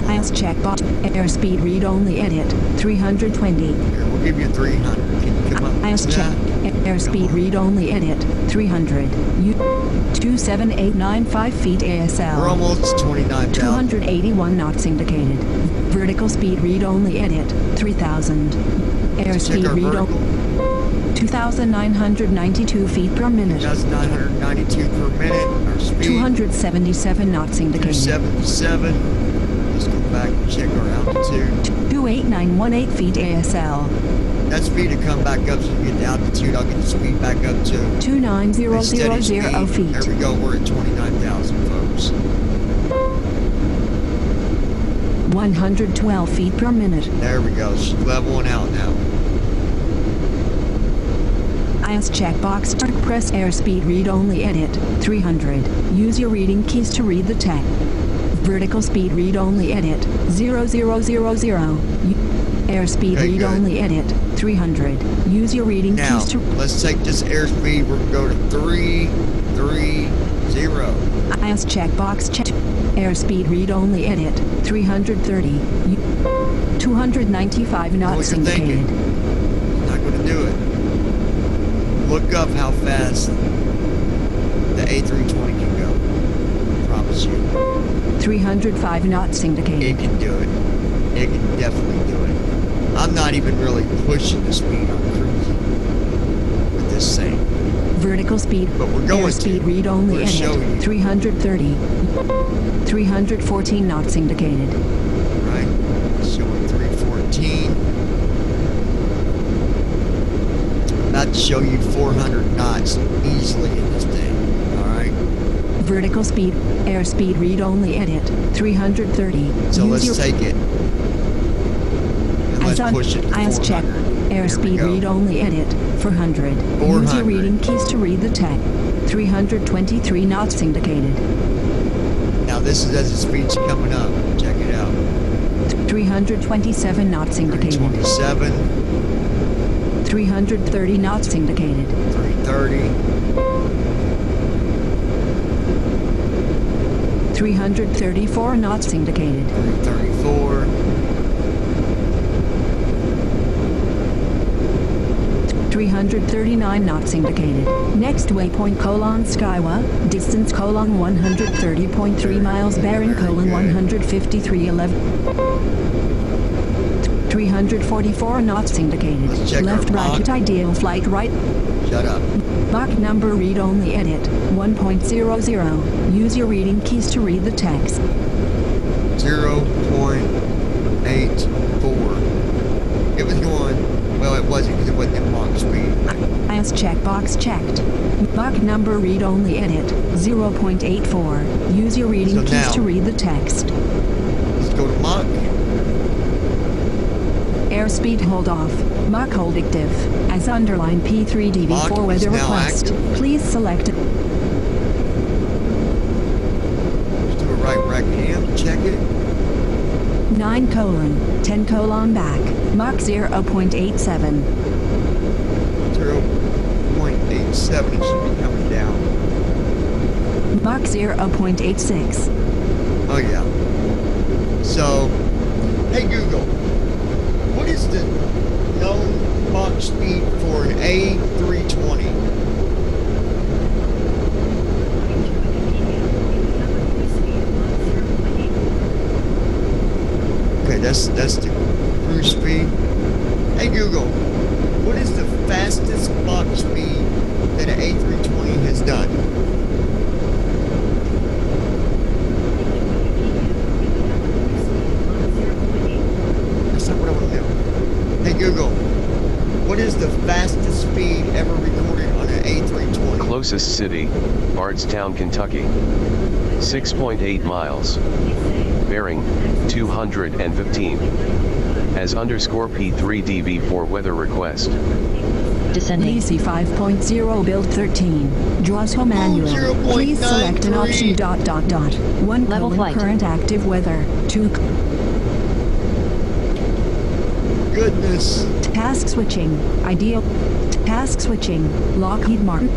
[SPEAKER 2] IS checkbox. Airspeed read only edit. 320.
[SPEAKER 1] Here, we'll give you 300. Can you come up
[SPEAKER 2] IS
[SPEAKER 1] to
[SPEAKER 2] check.
[SPEAKER 1] that?
[SPEAKER 2] Airspeed read only edit. 300. 27895 feet ASL.
[SPEAKER 1] We're almost 29,000.
[SPEAKER 2] 281 knots indicated. Vertical speed read only edit. 3000.
[SPEAKER 1] Check
[SPEAKER 2] Airspeed
[SPEAKER 1] our
[SPEAKER 2] read
[SPEAKER 1] vertical.
[SPEAKER 2] only 2,992 feet per minute.
[SPEAKER 1] That's 992 per minute. Our speed.
[SPEAKER 2] 277 knots indicated.
[SPEAKER 1] 277. Let's go back and check our altitude.
[SPEAKER 2] 28918 feet ASL.
[SPEAKER 1] That speed to come back up so you get the altitude. I'll get the speed back up to a steady speed.
[SPEAKER 2] 29000 feet.
[SPEAKER 1] There we go. We're at 29,000, folks.
[SPEAKER 2] 112 feet per minute.
[SPEAKER 1] There we go. She's leveling out now.
[SPEAKER 2] IS checkbox. Press airspeed read only edit. 300. Use your reading keys to read the text. Vertical speed read only edit. 0000. Airspeed
[SPEAKER 1] Okay,
[SPEAKER 2] read
[SPEAKER 1] good.
[SPEAKER 2] only edit. 300. Use your reading
[SPEAKER 1] Now,
[SPEAKER 2] keys to
[SPEAKER 1] let's take this airspeed. We're going to go to 330.
[SPEAKER 2] IS checkbox. Check. Airspeed read only edit. 330. 295
[SPEAKER 1] Know what
[SPEAKER 2] knots
[SPEAKER 1] you're
[SPEAKER 2] indicated.
[SPEAKER 1] thinking. Not going to do it. Look up how fast the A320 can go. I promise you.
[SPEAKER 2] 305 knots
[SPEAKER 1] It
[SPEAKER 2] indicated.
[SPEAKER 1] can do it. It can definitely do it. I'm not even really pushing the speed. I'm cruising with this thing.
[SPEAKER 2] Vertical speed.
[SPEAKER 1] But we're going
[SPEAKER 2] Airspeed
[SPEAKER 1] to.
[SPEAKER 2] read only
[SPEAKER 1] We'll show
[SPEAKER 2] edit.
[SPEAKER 1] you.
[SPEAKER 2] 330. 314 knots indicated.
[SPEAKER 1] Right? Showing 314. About to show you 400 knots easily in this thing. Alright?
[SPEAKER 2] Vertical speed. Airspeed read only edit. 330.
[SPEAKER 1] So
[SPEAKER 2] Use
[SPEAKER 1] let's
[SPEAKER 2] your
[SPEAKER 1] take it. And let's push it to 400.
[SPEAKER 2] IS check. Airspeed read only edit. 400. Use
[SPEAKER 1] 400.
[SPEAKER 2] your reading keys to read the text. 323 knots indicated.
[SPEAKER 1] Now this is as the speed's coming up. Check it out.
[SPEAKER 2] 327 knots indicated.
[SPEAKER 1] 327,
[SPEAKER 2] 330 knots indicated.
[SPEAKER 1] 330,
[SPEAKER 2] 334 knots indicated.
[SPEAKER 1] 334,
[SPEAKER 2] 339 knots indicated. Next waypoint : Skywa, distance : 130.3 miles, bearing : 153.11. 344 knots indicated.
[SPEAKER 1] Let's check
[SPEAKER 2] Left
[SPEAKER 1] our
[SPEAKER 2] bracket
[SPEAKER 1] Mach.
[SPEAKER 2] ideal flight right.
[SPEAKER 1] shut up.
[SPEAKER 2] Mach number read only edit. 1.00. Use your reading keys to read the text.
[SPEAKER 1] 0.84. It was going, well it wasn't because it wasn't at Mach speed.
[SPEAKER 2] IS checkbox checked. Mach number read only edit. 0.84. Use your reading
[SPEAKER 1] So
[SPEAKER 2] keys
[SPEAKER 1] now-
[SPEAKER 2] to read the text.
[SPEAKER 1] Let's go to Mach.
[SPEAKER 2] Airspeed hold off. Mach hold active. As underlined P3DB
[SPEAKER 1] Mach
[SPEAKER 2] for
[SPEAKER 1] is
[SPEAKER 2] weather
[SPEAKER 1] now
[SPEAKER 2] request.
[SPEAKER 1] active.
[SPEAKER 2] Please select
[SPEAKER 1] Let's do a right cam, check it.
[SPEAKER 2] 9:10 back. Mach 0.87.
[SPEAKER 1] 0.87, it should be coming down.
[SPEAKER 2] Mach 0.86.
[SPEAKER 1] Oh yeah. So, hey Google, what is the known Mach speed for an A320? Okay, that's the cruise speed. Hey Google, what is the fastest Mach speed that an A320 has done? That's not what I want to do. Hey Google, what is the fastest speed ever recorded on an A320?
[SPEAKER 4] Closest city, Bardstown, Kentucky. 6.8 miles. Bearing, 215. As underscore P3DB for weather request.
[SPEAKER 3] Descending.
[SPEAKER 2] DC 5.0 build 13. Jaws home manual.
[SPEAKER 1] 0.93.
[SPEAKER 2] Please select an option ... 1
[SPEAKER 3] Level flight.
[SPEAKER 2] current active weather. 2
[SPEAKER 1] Goodness.
[SPEAKER 2] Task switching. Ideal. Task switching. Lockheed Martin.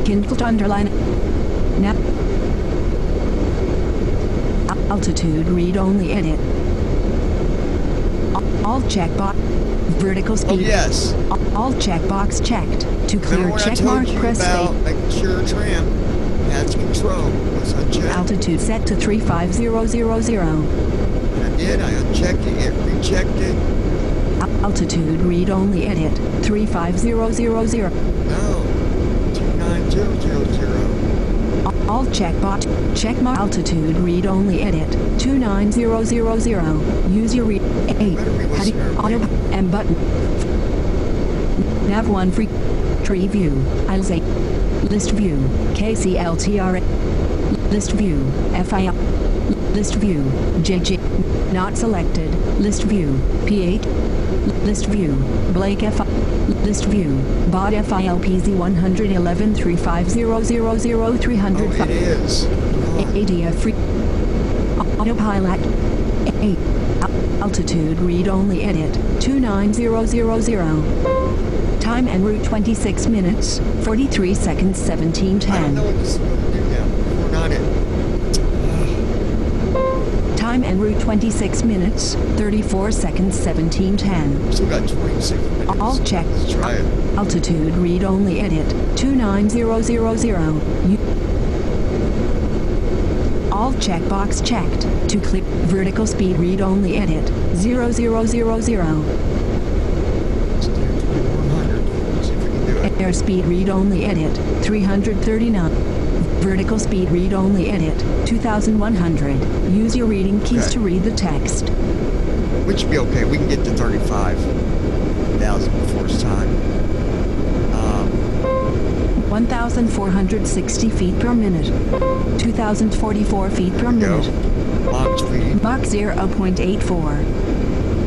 [SPEAKER 2] Kindled underline. Now. Altitude read only edit. All checkbox. Vertical speed.
[SPEAKER 1] Oh yes.
[SPEAKER 2] All checkbox checked. To clear
[SPEAKER 1] Remember
[SPEAKER 2] check
[SPEAKER 1] when I
[SPEAKER 2] mark,
[SPEAKER 1] told you
[SPEAKER 2] press
[SPEAKER 1] about
[SPEAKER 2] space.
[SPEAKER 1] making sure tram has control. Was unchecked.
[SPEAKER 2] Altitude set to 35000.
[SPEAKER 1] And I did. I unchecked it. It rechecked it.
[SPEAKER 2] Altitude read only edit. 35000.
[SPEAKER 1] No. 29000.
[SPEAKER 2] All checkbox. Check mark. Altitude read only edit. 29000. Use your read. 8. Heading. Auto. M button. Nav 1 free. Tree view. Aisles 8. List view. KCLTR. List view. FIL. List view. JJ. Not selected. List view. P8. List view. Blake F. List view. Bot FILPZ 111 35000 300.
[SPEAKER 1] Oh, it is.
[SPEAKER 2] ADF free. Autopilot. 8. Altitude read only edit. 29000. Time en route 26 minutes, 43 seconds,
[SPEAKER 1] I don't know
[SPEAKER 2] 17:10.
[SPEAKER 1] what this is going to do now. We're not it.
[SPEAKER 2] Time en route 26 minutes, 34 seconds, 17:10.
[SPEAKER 1] Still got 26 minutes.
[SPEAKER 2] All check.
[SPEAKER 1] Let's try it.
[SPEAKER 2] Altitude read only edit. 29000. All checkbox checked. To click vertical speed read only edit. 0000.
[SPEAKER 1] Let's do 2100. See if we can do it.
[SPEAKER 2] Airspeed read only edit. 339. Vertical speed read only edit. 2100. Use your reading keys
[SPEAKER 1] Okay.
[SPEAKER 2] to read the text.
[SPEAKER 1] Which should be okay. We can get to 35,000 before it's time.
[SPEAKER 2] 1460 feet per minute. 2044 feet per
[SPEAKER 1] Go.
[SPEAKER 2] minute.
[SPEAKER 1] Mach speed.
[SPEAKER 2] Mach 0.84.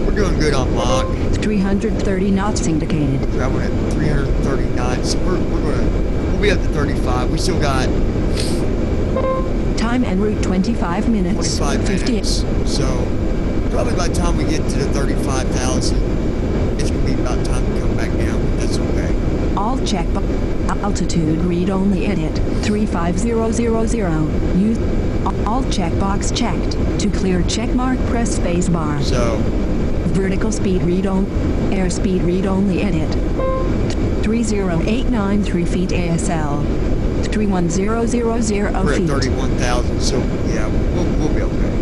[SPEAKER 1] We're doing good on Mach.
[SPEAKER 2] 330 knots indicated.
[SPEAKER 1] Traveling at 339. So we'll be up to 35. We still got
[SPEAKER 2] Time en route 25 minutes.
[SPEAKER 1] 25 minutes. So probably by the time we get to the 35,000, it's going to be about time to come back down. That's okay.
[SPEAKER 2] All check. Altitude read only edit. 35000. Use all checkbox checked. To clear check mark, press space bar.
[SPEAKER 1] So
[SPEAKER 2] Vertical speed read on. Airspeed read only edit. 30893 feet ASL. 31000
[SPEAKER 1] we're at
[SPEAKER 2] feet.
[SPEAKER 1] 31,000. So yeah, we'll be okay.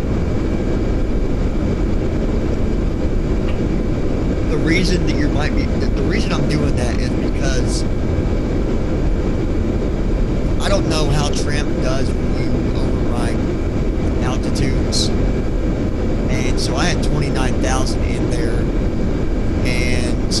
[SPEAKER 1] The reason that the reason I'm doing that is because I don't know how Tramp does when you override altitudes. And so I had 29,000 in there, and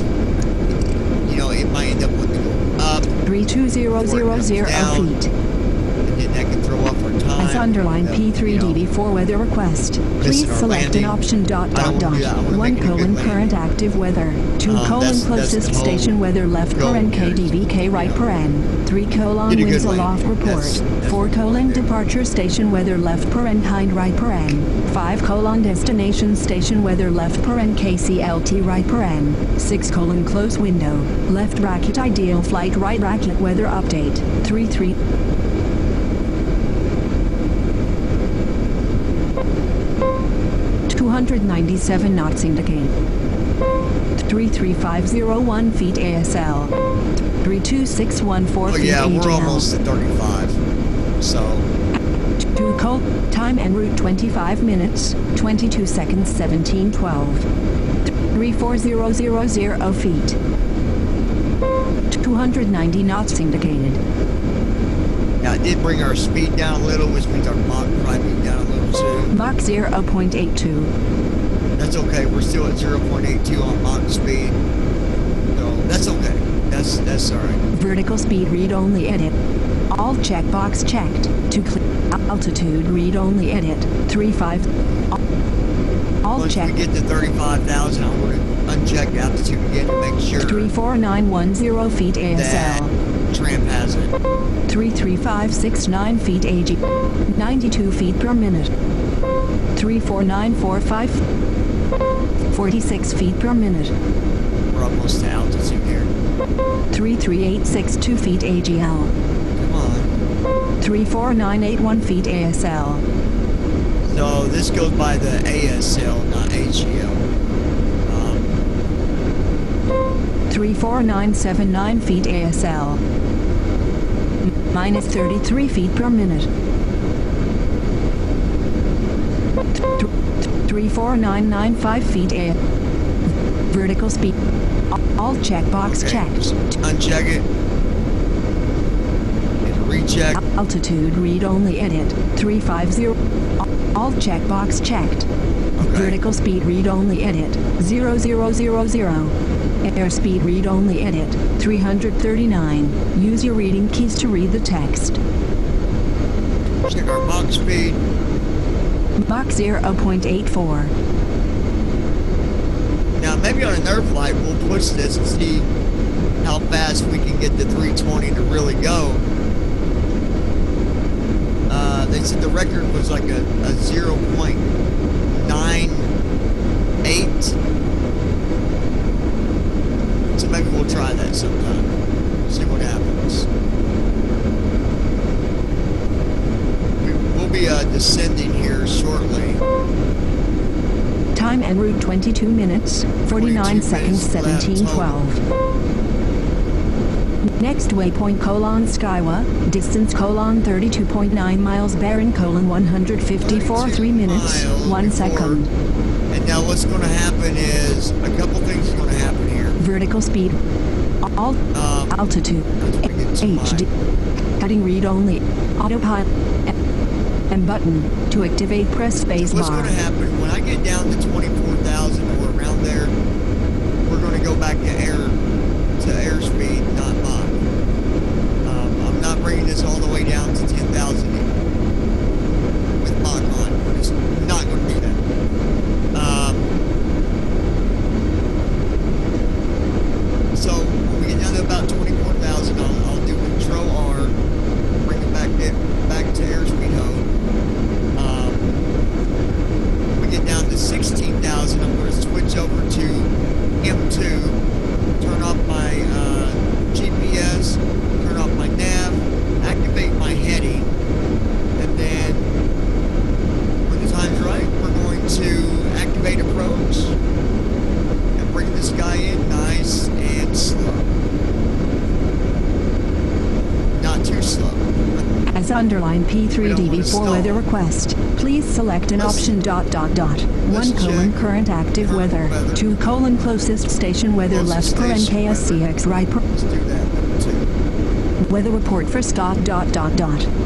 [SPEAKER 1] you know, it might end up with the go up,
[SPEAKER 2] 32000
[SPEAKER 1] down,
[SPEAKER 2] feet.
[SPEAKER 1] and then that can throw off our time.
[SPEAKER 2] As underlined P3DB4 weather request. Please
[SPEAKER 1] our
[SPEAKER 2] select an
[SPEAKER 1] landing.
[SPEAKER 2] option
[SPEAKER 1] I don't wanna do that. I wanna
[SPEAKER 2] 1
[SPEAKER 1] make it a good
[SPEAKER 2] colon
[SPEAKER 1] landing.
[SPEAKER 2] current active weather. 2 colon
[SPEAKER 1] That's
[SPEAKER 2] closest
[SPEAKER 1] the whole
[SPEAKER 2] station weather left
[SPEAKER 1] goal
[SPEAKER 2] paren
[SPEAKER 1] here.
[SPEAKER 2] KDVK right paren. 3 colon
[SPEAKER 1] Get a
[SPEAKER 2] winds
[SPEAKER 1] good
[SPEAKER 2] aloft
[SPEAKER 1] landing.
[SPEAKER 2] report.
[SPEAKER 1] That's
[SPEAKER 2] 4
[SPEAKER 1] what
[SPEAKER 2] colon
[SPEAKER 1] we do.
[SPEAKER 2] departure station weather left paren hind right paren. 5 colon destination station weather left paren KCLT right paren. 6 colon close window. Left bracket ideal flight right bracket weather update. 33 297 knots indicated. 33501 feet ASL. 32614
[SPEAKER 1] Oh
[SPEAKER 2] feet
[SPEAKER 1] yeah, we're
[SPEAKER 2] AGL.
[SPEAKER 1] almost at 35. So
[SPEAKER 2] 2 cold. Time en route 25 minutes, 22 seconds, 17:12. 34000 feet. 290 knots indicated.
[SPEAKER 1] yeah, it did bring our speed down a little, which means our Mach probably be down a little too.
[SPEAKER 2] Mach 0.82.
[SPEAKER 1] That's okay. We're still at 0.82 on Mach speed. So that's okay. That's all right.
[SPEAKER 2] Vertical speed read only edit. All checkbox checked. To clear altitude read only edit. 35. All
[SPEAKER 1] Once
[SPEAKER 2] check.
[SPEAKER 1] we get to 35,000, I'm going to uncheck altitude again to make sure
[SPEAKER 2] 34910 feet
[SPEAKER 1] that
[SPEAKER 2] ASL.
[SPEAKER 1] Tramp has it.
[SPEAKER 2] 33569 feet AG. 92 feet per minute. 34945. 46 feet per minute.
[SPEAKER 1] We're almost to altitude here.
[SPEAKER 2] 33862 feet AGL.
[SPEAKER 1] Come on.
[SPEAKER 2] 34981 feet ASL.
[SPEAKER 1] So this goes by the ASL, not AGL.
[SPEAKER 2] 34979 feet ASL. Minus 33 feet per minute. 34995 feet ASL. Vertical speed. All checkbox checked.
[SPEAKER 1] Uncheck it. And recheck.
[SPEAKER 2] Altitude read only edit. 350. All checkbox checked.
[SPEAKER 1] Okay.
[SPEAKER 2] Vertical speed read only edit. 0000. Airspeed read only edit. 339. Use your reading keys to read the text.
[SPEAKER 1] Check our Mach speed.
[SPEAKER 2] Mach 0.84.
[SPEAKER 1] Now maybe on another flight we'll push this and see how fast we can get the 320 to really go. They said the record was like a 0.98. So maybe we'll try that sometime. See what happens. We'll be descending here shortly.
[SPEAKER 2] Time en route 22 minutes, 49 seconds, 17:12. Next waypoint : Skywa, distance : 32.9 miles, bearing : 154 3 minutes, 1 second.
[SPEAKER 1] And now what's going to happen is a couple things are going to happen here.
[SPEAKER 2] Vertical speed, altitude, HD, cutting read only, autopilot, and button. To activate, press space
[SPEAKER 1] What's
[SPEAKER 2] bar.
[SPEAKER 1] going to happen when I get down to 24,000 or around there? We're going to go back to airspeed, not Mach. I'm not bringing this all the way down to 10,000 with Mach on. We're just not going to do that. So when we get down to about 24,000, I'll do Control R, bring it back to airspeed mode. When we get down to 16,000, I'm going to switch over to M2, turn off my GPS, turn off my nav, activate my heading, and then when the time's right, we're going to activate approach and bring this guy in nice and slow. Not too slow.
[SPEAKER 2] As underlined P3DB for weather request, please select an option ... 1: current active weather, 2: closest station weather left per NKSCX right per.
[SPEAKER 1] Let's do that. Number 2.
[SPEAKER 2] Weather report for ...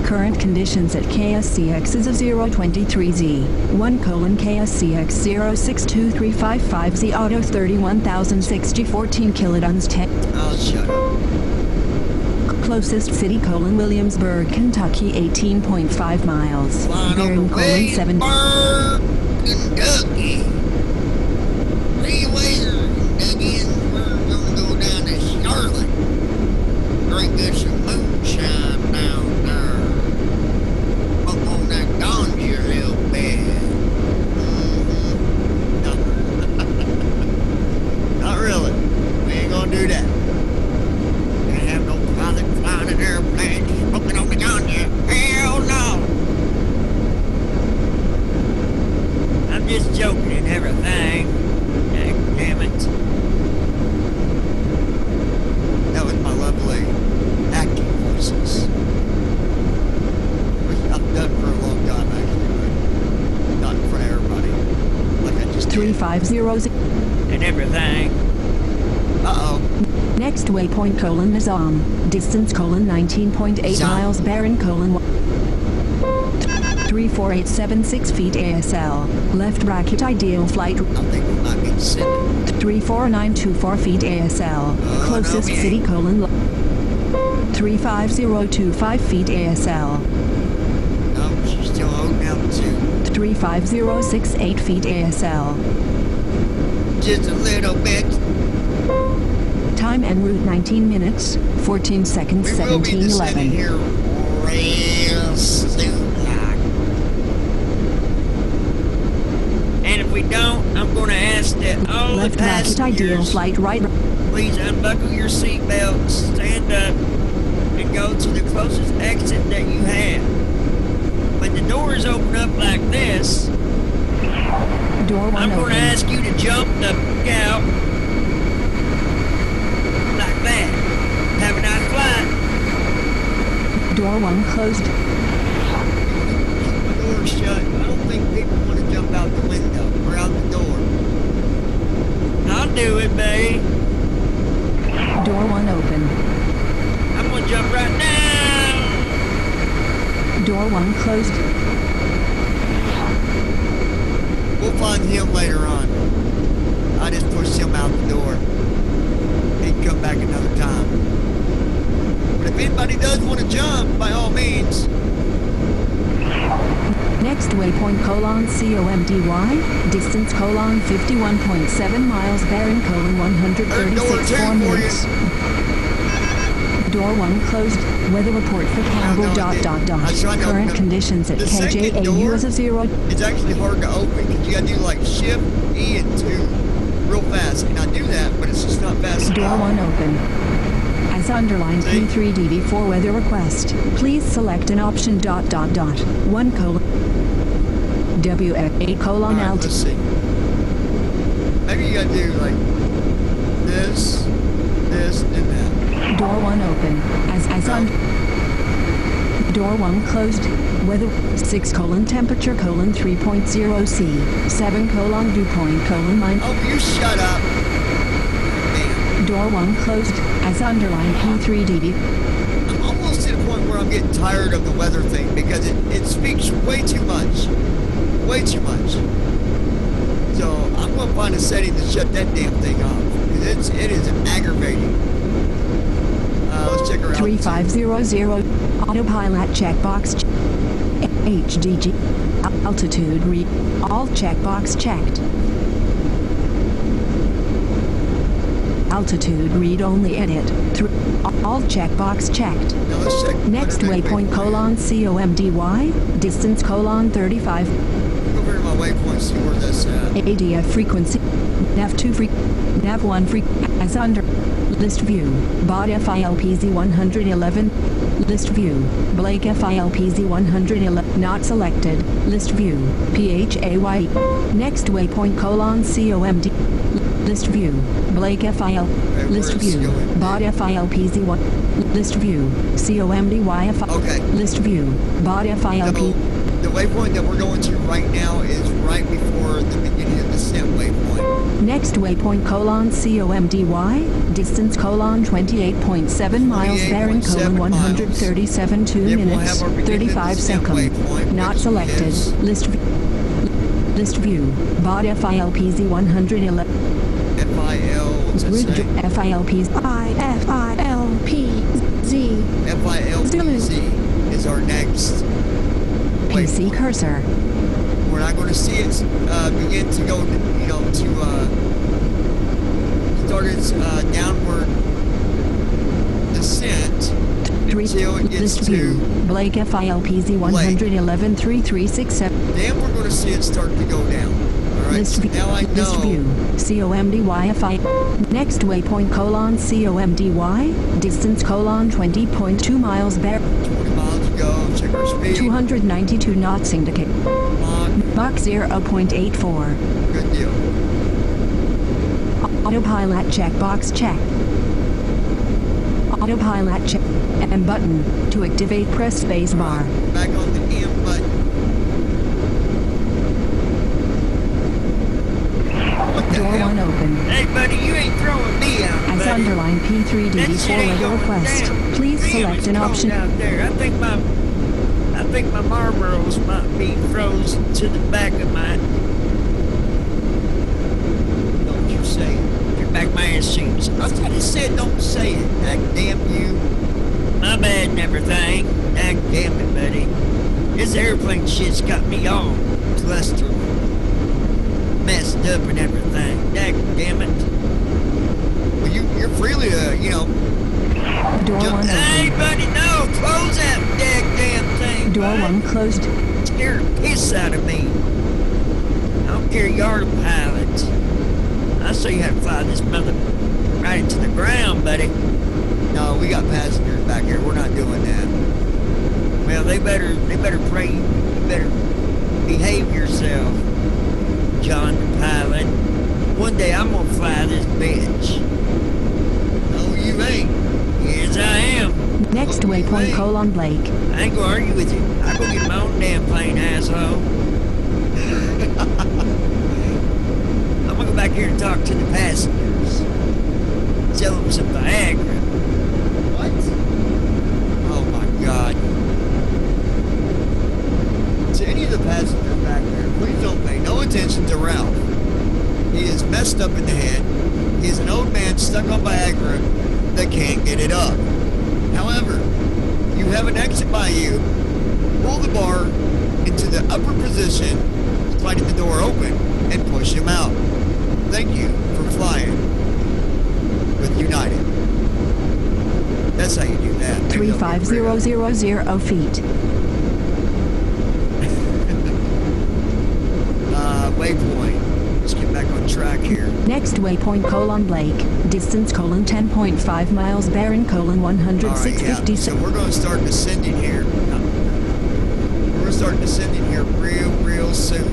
[SPEAKER 2] Current conditions at KSCX is a 023Z, 1: KSCX 062355Z auto 31,060 14 kilotons 10.
[SPEAKER 1] I'll shut up.
[SPEAKER 2] Closest city: Williamsburg, Kentucky 18.5 miles. Bearing: 7.
[SPEAKER 1] Kentucky. Freeways, Kentucky, and we're gonna go down to Charlotte. Drink us some moonshine down there. Up on that ganja little bed. Not really. We ain't gonna do that. We ain't have no pilot flying an airplane smoking on the ganja. Hell no. I'm just joking and everything. Damn it. That was my lovely acting voices. Which I've done for a long time actually, but not in front of everybody. Like I just did.
[SPEAKER 2] 350.
[SPEAKER 1] And everything. Uh-oh.
[SPEAKER 2] Next waypoint : Nizam, distance : 19.8 miles, bearing : 34876 feet ASL, left bracket ideal flight.
[SPEAKER 1] I think we might be descending.
[SPEAKER 2] 34924 feet ASL, closest
[SPEAKER 1] no,
[SPEAKER 2] city : 35025 feet ASL,
[SPEAKER 1] No, she's still holding altitude.
[SPEAKER 2] 35068 feet ASL.
[SPEAKER 1] Just a little bit.
[SPEAKER 2] Time en route 19 minutes, 14 seconds,
[SPEAKER 1] We will be descending
[SPEAKER 2] 17:11.
[SPEAKER 1] here real soon. And if if we don't, I'm going to ask that all
[SPEAKER 2] Left
[SPEAKER 1] the
[SPEAKER 2] bracket ideal
[SPEAKER 1] passengers
[SPEAKER 2] flight right.
[SPEAKER 1] please unbuckle your seatbelts, stand up, and go to the closest exit that you have. When the doors open up like this,
[SPEAKER 2] Door 1
[SPEAKER 1] I'm going
[SPEAKER 2] open.
[SPEAKER 1] to ask you to jump the f*** out like that. Have a nice flight.
[SPEAKER 2] Door 1 closed.
[SPEAKER 1] The door's shut. I don't think people want to jump out the window or out the door. I'll do it, babe.
[SPEAKER 2] Door 1 open.
[SPEAKER 1] I'm going to jump right now.
[SPEAKER 2] Door 1 closed.
[SPEAKER 1] We'll find him later on. I just pushed him out the door. He can come back another time. But if anybody does want to jump, by all means.
[SPEAKER 2] Next waypoint colon COMDY. Distance colon 51.7 miles. Bearing colon 136.4 minutes. Door 1 closed. Weather report for Campbell. Current conditions at KJAU is a 0.
[SPEAKER 1] It's actually hard to open because you gotta do like shift E and 2 real fast. And I do that, but it's just not fast
[SPEAKER 2] Door
[SPEAKER 1] enough.
[SPEAKER 2] 1 open. As underlined P3DB4 weather request, please select an option. 1 colon W8 colon
[SPEAKER 1] Alright,
[SPEAKER 2] alt.
[SPEAKER 1] let's see. Maybe you gotta do like this, and that.
[SPEAKER 2] Door 1 open. As on. Door 1 closed. Weather 6 colon temperature colon 3.0 C 7 colon dew point colon 9.
[SPEAKER 1] Oh, you shut up. Damn.
[SPEAKER 2] Door 1 closed. As underlined P3DB.
[SPEAKER 1] I'm almost to the point where I'm getting tired of the weather thing because it speaks way too much. Way too much. So I'm gonna find a setting to shut that damn thing off. Because it is aggravating. Let's check her out.
[SPEAKER 2] 3500 autopilot checkbox HDG altitude read all checkbox checked. Altitude read only edit through all checkbox checked.
[SPEAKER 1] Now let's check.
[SPEAKER 2] Next waypoint colon COMDY distance colon 35
[SPEAKER 1] Go over to my waypoint, see where that's at.
[SPEAKER 2] ADF frequency nav 2 nav 1 as under list view bot FILPZ 111 list view Blake FILPZ 111 not selected list view PHAY next waypoint colon COMD list view Blake FIL list view bot FILPZ 1 list view COMDY
[SPEAKER 1] Okay.
[SPEAKER 2] list view bot FILP.
[SPEAKER 1] The waypoint that we're going to right now is right before the beginning of the descent waypoint.
[SPEAKER 2] Next waypoint colon COMDY distance colon 28.7 miles bearing colon 137 2
[SPEAKER 1] Then we'll
[SPEAKER 2] minutes
[SPEAKER 1] have our beginning of
[SPEAKER 2] 35
[SPEAKER 1] descent
[SPEAKER 2] seconds
[SPEAKER 1] waypoint,
[SPEAKER 2] not
[SPEAKER 1] which
[SPEAKER 2] selected
[SPEAKER 1] is
[SPEAKER 2] list view bot FILPZ 111
[SPEAKER 1] FIL, what's that say?
[SPEAKER 2] FILPZ
[SPEAKER 1] FILPZ is our next
[SPEAKER 2] PC
[SPEAKER 1] waypoint.
[SPEAKER 2] cursor
[SPEAKER 1] We're not going to see it begin to go, start its downward descent until it gets
[SPEAKER 2] list view
[SPEAKER 1] to.
[SPEAKER 2] Blake FILPZ 111 3367
[SPEAKER 1] Then we're going to see it start to go down. All right.
[SPEAKER 2] list
[SPEAKER 1] So
[SPEAKER 2] view
[SPEAKER 1] now I
[SPEAKER 2] list view
[SPEAKER 1] know.
[SPEAKER 2] COMDY FI next waypoint colon COMDY distance colon 20.2 miles bear
[SPEAKER 1] 20 miles to go. Check our speed.
[SPEAKER 2] 292 knots indicate
[SPEAKER 1] Come
[SPEAKER 2] Mach 0.84
[SPEAKER 1] on. Good deal.
[SPEAKER 2] autopilot checkbox check autopilot check M button to activate press space bar
[SPEAKER 1] Back on the M button. What the
[SPEAKER 2] door
[SPEAKER 1] hell?
[SPEAKER 2] 1 open
[SPEAKER 1] Hey, buddy, you ain't throwing me out,
[SPEAKER 2] as
[SPEAKER 1] buddy.
[SPEAKER 2] underlined
[SPEAKER 1] That
[SPEAKER 2] P3DD4
[SPEAKER 1] shit ain't
[SPEAKER 2] weather
[SPEAKER 1] going
[SPEAKER 2] request
[SPEAKER 1] down.
[SPEAKER 2] please
[SPEAKER 1] Damn,
[SPEAKER 2] select
[SPEAKER 1] it's
[SPEAKER 2] an
[SPEAKER 1] cold
[SPEAKER 2] option
[SPEAKER 1] out there. I think my Marlboros might be frozen to the back of my. Don't you say it. Your back of my ass cheeks. I just said don't say it. Dag damn you. My bad and everything. Dag damn it, buddy. This airplane shit's got me all clustered, messed up and everything. Dag damn it. Well, you're freely,
[SPEAKER 2] door 1 open
[SPEAKER 1] Hey, buddy, no! Close that damn thing!
[SPEAKER 2] door
[SPEAKER 1] bud.
[SPEAKER 2] 1 closed
[SPEAKER 1] Scared the piss out of me. I'll
[SPEAKER 5] Gary, you're the pilot. I saw you had to fly this mother right into the ground, buddy.
[SPEAKER 1] No, we got passengers back here. We're not doing that.
[SPEAKER 5] Well, they better pray. You better behave yourself, John the pilot. One day I'm gonna fly this bitch.
[SPEAKER 1] No, you ain't.
[SPEAKER 5] Yes, I am.
[SPEAKER 2] Next waypoint, colon Blake.
[SPEAKER 5] I ain't gonna argue with you. I go get my own damn plane, asshole. I'm gonna go back here and talk to the passengers. Sell them some Viagra.
[SPEAKER 1] What? Oh my God. To any of the passengers back there, please don't pay no attention to Ralph. He is messed up in the head. He is an old man stuck on Viagra that can't get it up. However, you have an exit by you. Pull the bar into the upper position, sliding the door open, and push him out. Thank you for flying with United. That's how you do that.
[SPEAKER 2] 35000 feet.
[SPEAKER 1] Waypoint. Let's get back on track here.
[SPEAKER 2] Next waypoint, colon Blake. Distance, colon 10.5 miles. Bearing, colon 106.56.
[SPEAKER 1] So we're going to start descending here. We're going to start descending here real soon.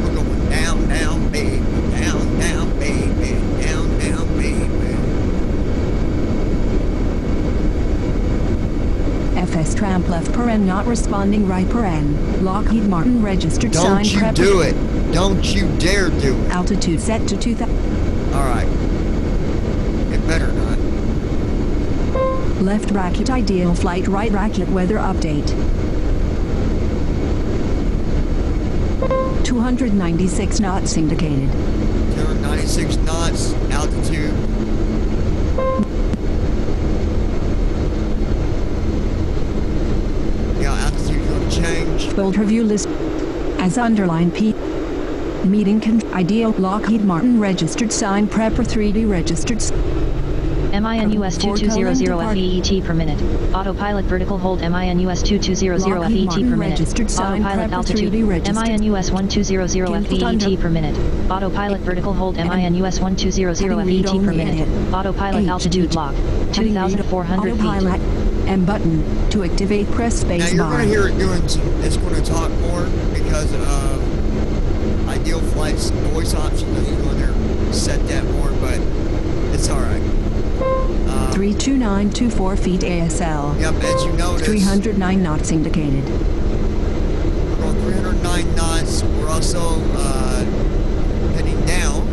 [SPEAKER 1] We're going down, down, baby. Down, down, baby. Down, down, baby.
[SPEAKER 2] FS tramp left paren not responding right paren. Lockheed Martin registered sign prep.
[SPEAKER 1] Don't you do it. Don't you dare do it.
[SPEAKER 2] Altitude set to 2000.
[SPEAKER 1] Alright. It better not.
[SPEAKER 2] Left bracket ideal flight, right bracket weather update. 296 knots indicated.
[SPEAKER 1] 296 knots, altitude. Yeah, altitude's going to change.
[SPEAKER 2] Bold review list as underlined P. Meeting ideal Lockheed Martin registered sign prepper 3D registered.
[SPEAKER 3] MINUS 2200 FEET per minute. Autopilot vertical hold MINUS 2200 FET per minute. Autopilot altitude MINUS 1200 FET per minute. Autopilot vertical hold MINUS 1200 FET per minute. Autopilot altitude lock 2,400 feet.
[SPEAKER 2] Autopilot M button to activate. Press space
[SPEAKER 1] now you're
[SPEAKER 2] bar.
[SPEAKER 1] going to hear it doing some. It's going to talk more because of ideal flight's voice option. You go in there, set that more, but it's all right.
[SPEAKER 2] 32924 feet ASL.
[SPEAKER 1] Yep, as you notice.
[SPEAKER 2] 309 knots indicated.
[SPEAKER 1] We're going 309 knots. We're also heading down.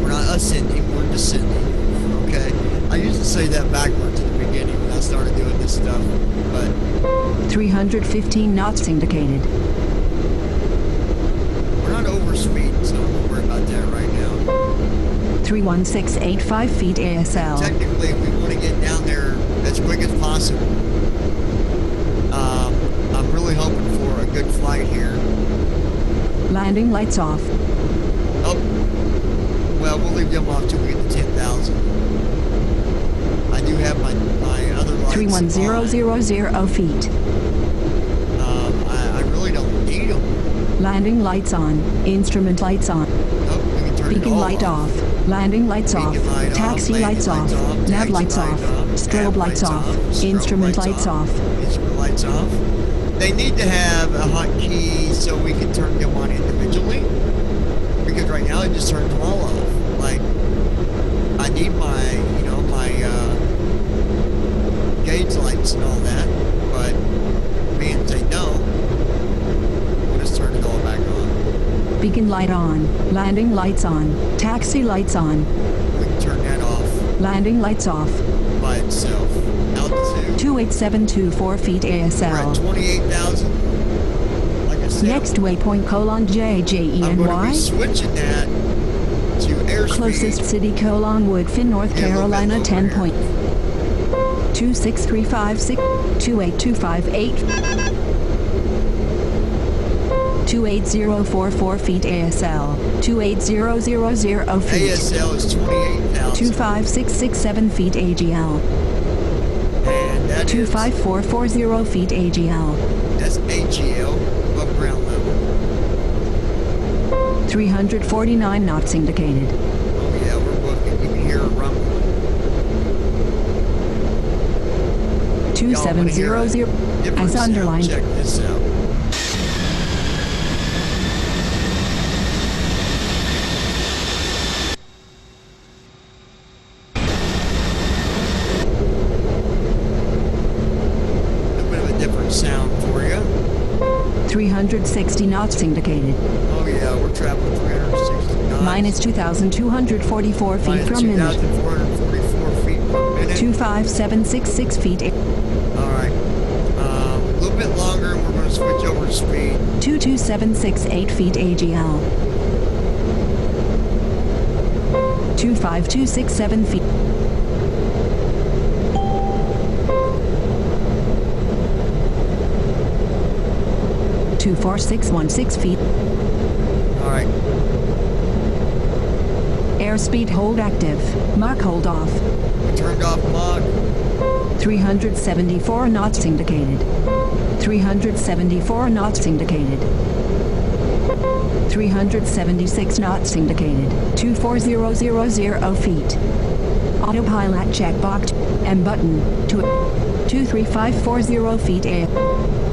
[SPEAKER 1] We're not ascending, we're descending. Okay? I used to say that backwards at the beginning when I started doing this stuff, but
[SPEAKER 2] 315 knots indicated.
[SPEAKER 1] we're not over speed, so don't worry about that right now.
[SPEAKER 2] 31685 feet ASL.
[SPEAKER 1] Technically, we want to get down there as quick as possible. I'm really hoping for a good flight here.
[SPEAKER 2] Landing lights off.
[SPEAKER 1] Oh, well, we'll leave them off till we get to 10,000. I do have my other lights
[SPEAKER 2] 31000 feet.
[SPEAKER 1] I really don't need them.
[SPEAKER 2] Landing lights on. Instrument lights on.
[SPEAKER 1] Oh, we can turn it
[SPEAKER 2] Beacon
[SPEAKER 1] all
[SPEAKER 2] light off. Landing lights off.
[SPEAKER 1] Beacon light
[SPEAKER 2] Taxi
[SPEAKER 1] off,
[SPEAKER 2] lights off.
[SPEAKER 1] landing lights off,
[SPEAKER 2] Nav
[SPEAKER 1] taxi
[SPEAKER 2] lights off. Strobe
[SPEAKER 1] nav
[SPEAKER 2] lights off.
[SPEAKER 1] strobe
[SPEAKER 2] Instrument lights off.
[SPEAKER 1] Instrument lights off. They need to have a hotkey so we can turn them on individually. Because right now it just turns them all off. Like, I need my, my gauge lights and all that. But being they don't, we'll just turn it all back on.
[SPEAKER 2] Beacon light on. Landing lights on. Taxi lights on.
[SPEAKER 1] We can turn that off
[SPEAKER 2] Landing lights off.
[SPEAKER 1] by itself. Altitude.
[SPEAKER 2] 28724 feet
[SPEAKER 1] We're at
[SPEAKER 2] ASL.
[SPEAKER 1] 28,000. Like I said,
[SPEAKER 2] Next waypoint colon
[SPEAKER 1] I'm going to
[SPEAKER 2] JJENY.
[SPEAKER 1] be switching that to airspeed.
[SPEAKER 2] Closest city colon Woodfin, North
[SPEAKER 1] Yeah, a little bit
[SPEAKER 2] Carolina
[SPEAKER 1] lower
[SPEAKER 2] 10
[SPEAKER 1] here.
[SPEAKER 2] point. 26356 28258 28044 feet ASL 28000 feet
[SPEAKER 1] ASL is 28,000.
[SPEAKER 2] 25667 feet AGL
[SPEAKER 1] And that is,
[SPEAKER 2] 25440 feet AGL
[SPEAKER 1] that's AGL, above ground level.
[SPEAKER 2] 349 knots indicated.
[SPEAKER 5] Oh yeah, we're booking. You can hear a rumble.
[SPEAKER 2] 2700 as underlined.
[SPEAKER 5] Check this out. A bit of a different sound for you.
[SPEAKER 2] 360 knots indicated.
[SPEAKER 5] Oh yeah, we're traveling 360 knots.
[SPEAKER 2] Minus 2,244 feet per minute.
[SPEAKER 5] 2,444 feet per minute.
[SPEAKER 2] 25766 feet.
[SPEAKER 5] All right. A little bit longer, and we're going to switch over speed.
[SPEAKER 2] 22768 feet AGL. 25267 feet. 24616 feet.
[SPEAKER 5] All right.
[SPEAKER 2] Airspeed hold active. Mach hold off.
[SPEAKER 5] We turned off Mach.
[SPEAKER 2] 374 knots indicated. 374 knots indicated. 376 knots indicated. 24000 feet. Autopilot checkbox. M button. 23540 feet air.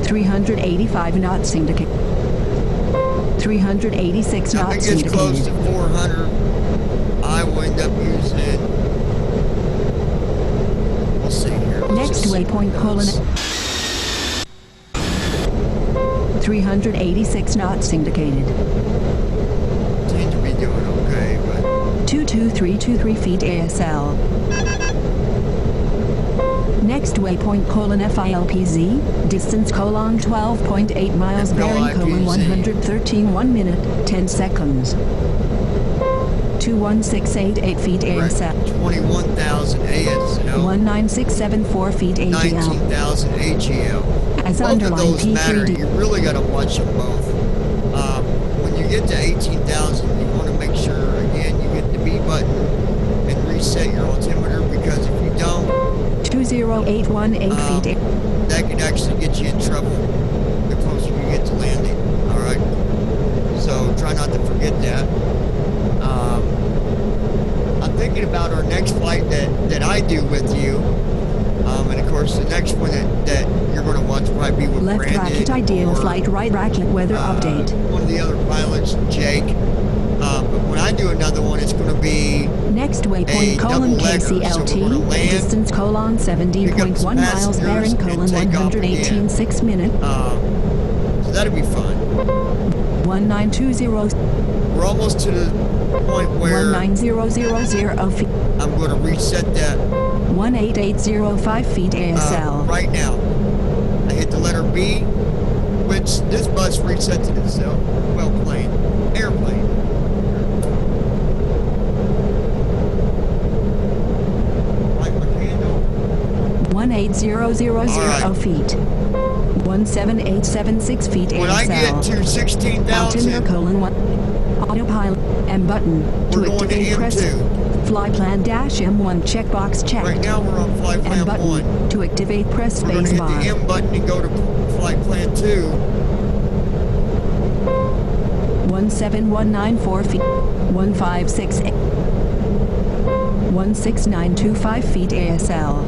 [SPEAKER 2] 385 knots indicated. 386
[SPEAKER 5] Now, if it
[SPEAKER 2] knots
[SPEAKER 5] gets
[SPEAKER 2] indicated.
[SPEAKER 5] close to 400, I will end up using. We'll see here.
[SPEAKER 2] Next waypoint colon. 386 knots indicated.
[SPEAKER 5] Seem to be doing okay, but
[SPEAKER 2] 22323 feet ASL. Next waypoint colon FILPZ. Distance colon 12.8 miles. Bearing colon 113 1 minute 10 seconds. 21688 feet
[SPEAKER 5] we're at
[SPEAKER 2] ASL.
[SPEAKER 5] 21,000 ASL,
[SPEAKER 2] 19674 feet AGL.
[SPEAKER 5] 19,000 AGL.
[SPEAKER 2] As
[SPEAKER 5] Both of
[SPEAKER 2] underlined
[SPEAKER 5] those matter.
[SPEAKER 2] P3D.
[SPEAKER 5] You really got to watch them both. When you get to 18,000, you want to make sure, again, you hit the B button and reset your altimeter, because if you don't,
[SPEAKER 2] 20818 feet.
[SPEAKER 5] that could actually get you in trouble the closer you get to landing. All right, so try not to forget that. I'm thinking about our next flight that I do with you, and of course the next one that you're going to watch will probably be with
[SPEAKER 2] Left
[SPEAKER 5] Brandon
[SPEAKER 2] bracket ideal
[SPEAKER 5] or,
[SPEAKER 2] flight, right bracket weather update.
[SPEAKER 5] one of the other pilots, Jake. But when I do another one, it's going to be
[SPEAKER 2] Next
[SPEAKER 5] a
[SPEAKER 2] waypoint colon
[SPEAKER 5] double legger. So we're gonna
[SPEAKER 2] KCLT.
[SPEAKER 5] land,
[SPEAKER 2] Distance colon
[SPEAKER 5] pick up
[SPEAKER 2] 70.1
[SPEAKER 5] some
[SPEAKER 2] miles. Bearing
[SPEAKER 5] passengers,
[SPEAKER 2] colon
[SPEAKER 5] and take off
[SPEAKER 2] 118
[SPEAKER 5] again.
[SPEAKER 2] 6 minute.
[SPEAKER 5] So that'll be fun.
[SPEAKER 2] 1920
[SPEAKER 5] We're almost to the point where
[SPEAKER 2] 19000 feet.
[SPEAKER 5] I'm going to reset that
[SPEAKER 2] 18805 feet ASL.
[SPEAKER 5] right now. I hit the letter B, which this bus resets it itself. Well, plane, airplane. Light my candle.
[SPEAKER 2] 18000
[SPEAKER 5] All right.
[SPEAKER 2] feet. 17876 feet
[SPEAKER 5] When I get
[SPEAKER 2] ASL.
[SPEAKER 5] to 16,000,
[SPEAKER 2] Altimeter colon 1. Autopilot M button to
[SPEAKER 5] we're going to
[SPEAKER 2] activate press.
[SPEAKER 5] M2.
[SPEAKER 2] Fly plan dash M1 checkbox checked.
[SPEAKER 5] Right now we're on flight
[SPEAKER 2] M
[SPEAKER 5] plan
[SPEAKER 2] button
[SPEAKER 5] 1.
[SPEAKER 2] to activate press
[SPEAKER 5] We're going to
[SPEAKER 2] space
[SPEAKER 5] hit
[SPEAKER 2] bar.
[SPEAKER 5] the M button and go to flight plan 2.
[SPEAKER 2] 17194 feet. 1568. 16925 feet ASL.
[SPEAKER 5] A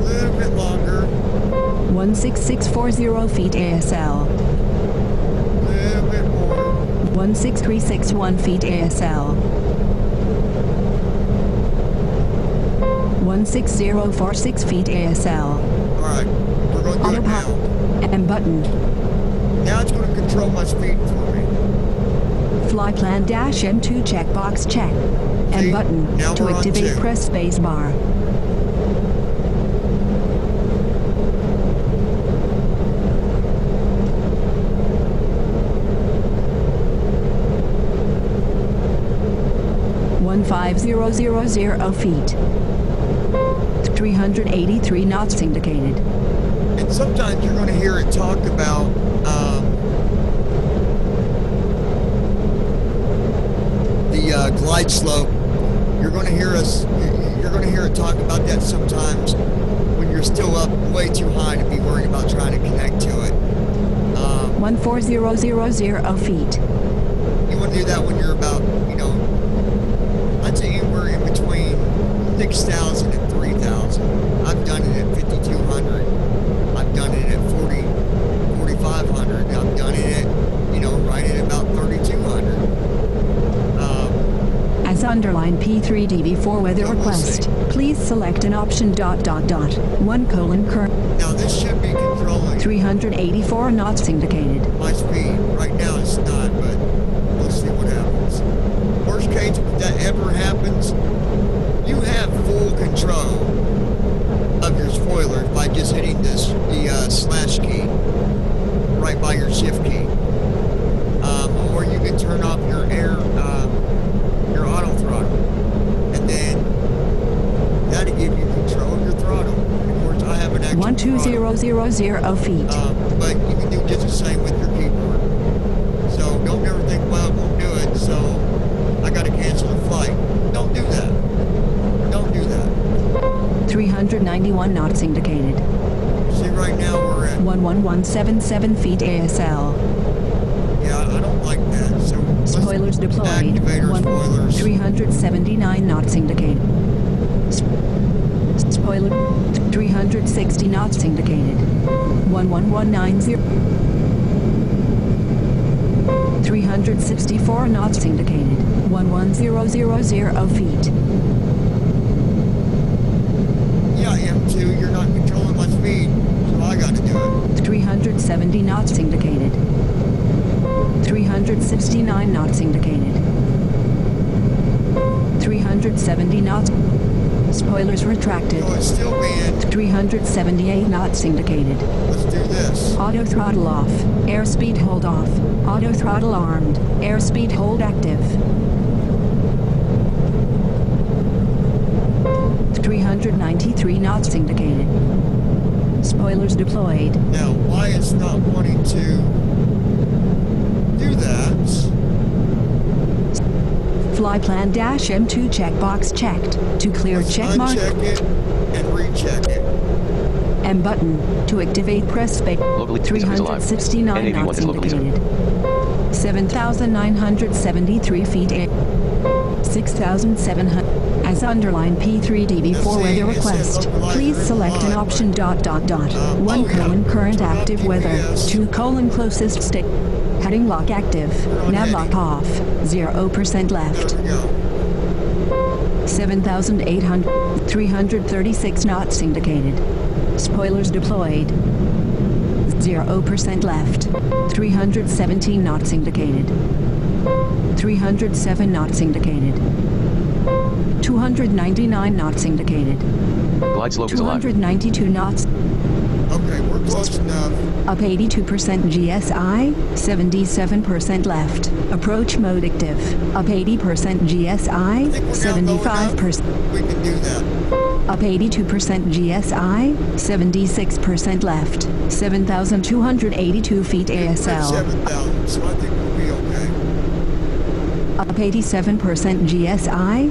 [SPEAKER 5] little bit longer.
[SPEAKER 2] 16640 feet ASL.
[SPEAKER 5] A little bit more.
[SPEAKER 2] 16361 feet ASL. 16046 feet ASL.
[SPEAKER 5] Alright, we're going to do it now.
[SPEAKER 2] Autopilot M button.
[SPEAKER 5] Now it's going to control my speed for me.
[SPEAKER 2] Fly plan dash M2 checkbox check.
[SPEAKER 5] See?
[SPEAKER 2] M button
[SPEAKER 5] Now
[SPEAKER 2] to
[SPEAKER 5] we're on
[SPEAKER 2] activate
[SPEAKER 5] 2.
[SPEAKER 2] press space bar. One 5000 feet. 383 knots indicated.
[SPEAKER 5] And sometimes you're going to hear it talk about the glide slope. You're going to hear it talk about that sometimes when you're still up way too high to be worried about trying to connect to it.
[SPEAKER 2] 14000 feet.
[SPEAKER 5] You
[SPEAKER 1] want to do that when you're about, I'd say anywhere in between 6,000 and 3,000. I've done it at 5,200. I've done it at 4,500. I've done it at, right at about 3,200.
[SPEAKER 2] As underlined P3DV4 weather request, please select an option ... 1: current.
[SPEAKER 1] Now this should be controlling
[SPEAKER 2] 384 knots indicated.
[SPEAKER 1] my speed. Right now it's not, but we'll see what happens. Worst case, if that ever happens, you have full control of your spoilers by just hitting the slash key right by your shift key. Or you can turn off your your auto throttle, and then that'll give you control of your throttle. Of course, I have an actual
[SPEAKER 2] 120,000 feet.
[SPEAKER 1] but you can do just the same with your keyboard. So don't ever think, well, it won't do it, so I got to cancel the flight. Don't do that. Don't do that.
[SPEAKER 2] 391 knots indicated.
[SPEAKER 1] See, right now we're at
[SPEAKER 2] 11177 feet ASL.
[SPEAKER 1] Yeah, I don't like that. So
[SPEAKER 2] Spoilers deployed.
[SPEAKER 1] activate our spoilers.
[SPEAKER 2] 379 knots indicated. Spoiler 360 knots indicated. 11190. 364 knots indicated. 11000 feet.
[SPEAKER 1] Yeah, I am too. You're not controlling my speed, so I got to do it.
[SPEAKER 2] 370 knots indicated. 369 knots indicated. 370 knots. Spoilers retracted.
[SPEAKER 1] So it's still being.
[SPEAKER 2] 378 knots indicated.
[SPEAKER 1] Let's do this.
[SPEAKER 2] Auto throttle off. Airspeed hold off. Auto throttle armed. Airspeed hold active. 393 knots indicated. Spoilers deployed.
[SPEAKER 1] Now, why it's not wanting to do that?
[SPEAKER 2] Fly plan -M2 checkbox checked. To clear
[SPEAKER 1] Let's
[SPEAKER 2] check mark.
[SPEAKER 1] uncheck it and recheck it.
[SPEAKER 2] M button. To activate press space.
[SPEAKER 4] Locally, this is alive.
[SPEAKER 2] 369
[SPEAKER 4] NAV1
[SPEAKER 2] knots
[SPEAKER 4] is locally
[SPEAKER 2] indicated. 7,973 feet. 6,700. As underlined P3DV4 weather request, please select an option ... 1: current active weather. 2: closest state. Heading lock active. Nav lock off. 0% left.
[SPEAKER 1] There we go.
[SPEAKER 2] 7,800. 336 knots indicated. Spoilers deployed. 0% left. 317 knots indicated. 307 knots indicated. 299 knots indicated.
[SPEAKER 4] Glide slope is alive.
[SPEAKER 2] 292 knots.
[SPEAKER 1] Okay, we're close enough.
[SPEAKER 2] Up 82% GSI, 77% left. Approach mode active. Up 80% GSI, 75%.
[SPEAKER 1] We can do that.
[SPEAKER 2] Up 82% GSI, 76% left. 7,282 feet
[SPEAKER 1] We're at
[SPEAKER 2] ASL.
[SPEAKER 1] 7,000, so I think we'll be okay.
[SPEAKER 2] Up 87% GSI,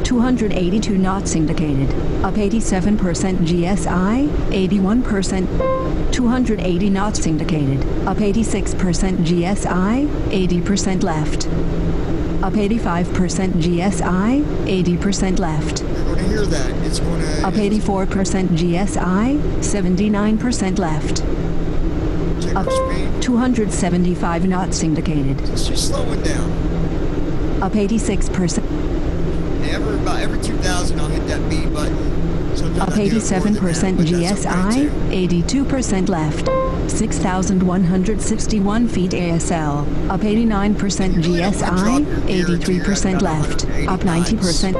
[SPEAKER 2] 282 knots indicated. Up 87% GSI, 81%, 280 knots indicated. Up 86% GSI, 80% left. Up 85% GSI, 80% left.
[SPEAKER 1] You're going to hear that. It's going to...
[SPEAKER 2] Up 84% GSI, 79% left.
[SPEAKER 1] Check
[SPEAKER 2] Up
[SPEAKER 1] our speed.
[SPEAKER 2] 275 knots indicated.
[SPEAKER 1] It's just slowing down.
[SPEAKER 2] Up 86%.
[SPEAKER 1] About every 2,000, I'll hit that B button. Sometimes
[SPEAKER 2] Up
[SPEAKER 1] I do it more than
[SPEAKER 2] 87%
[SPEAKER 1] that, but that's
[SPEAKER 2] GSI,
[SPEAKER 1] okay too.
[SPEAKER 2] 82% left. 6,161 feet ASL. Up 89% GSI, 83% left. Up 90%.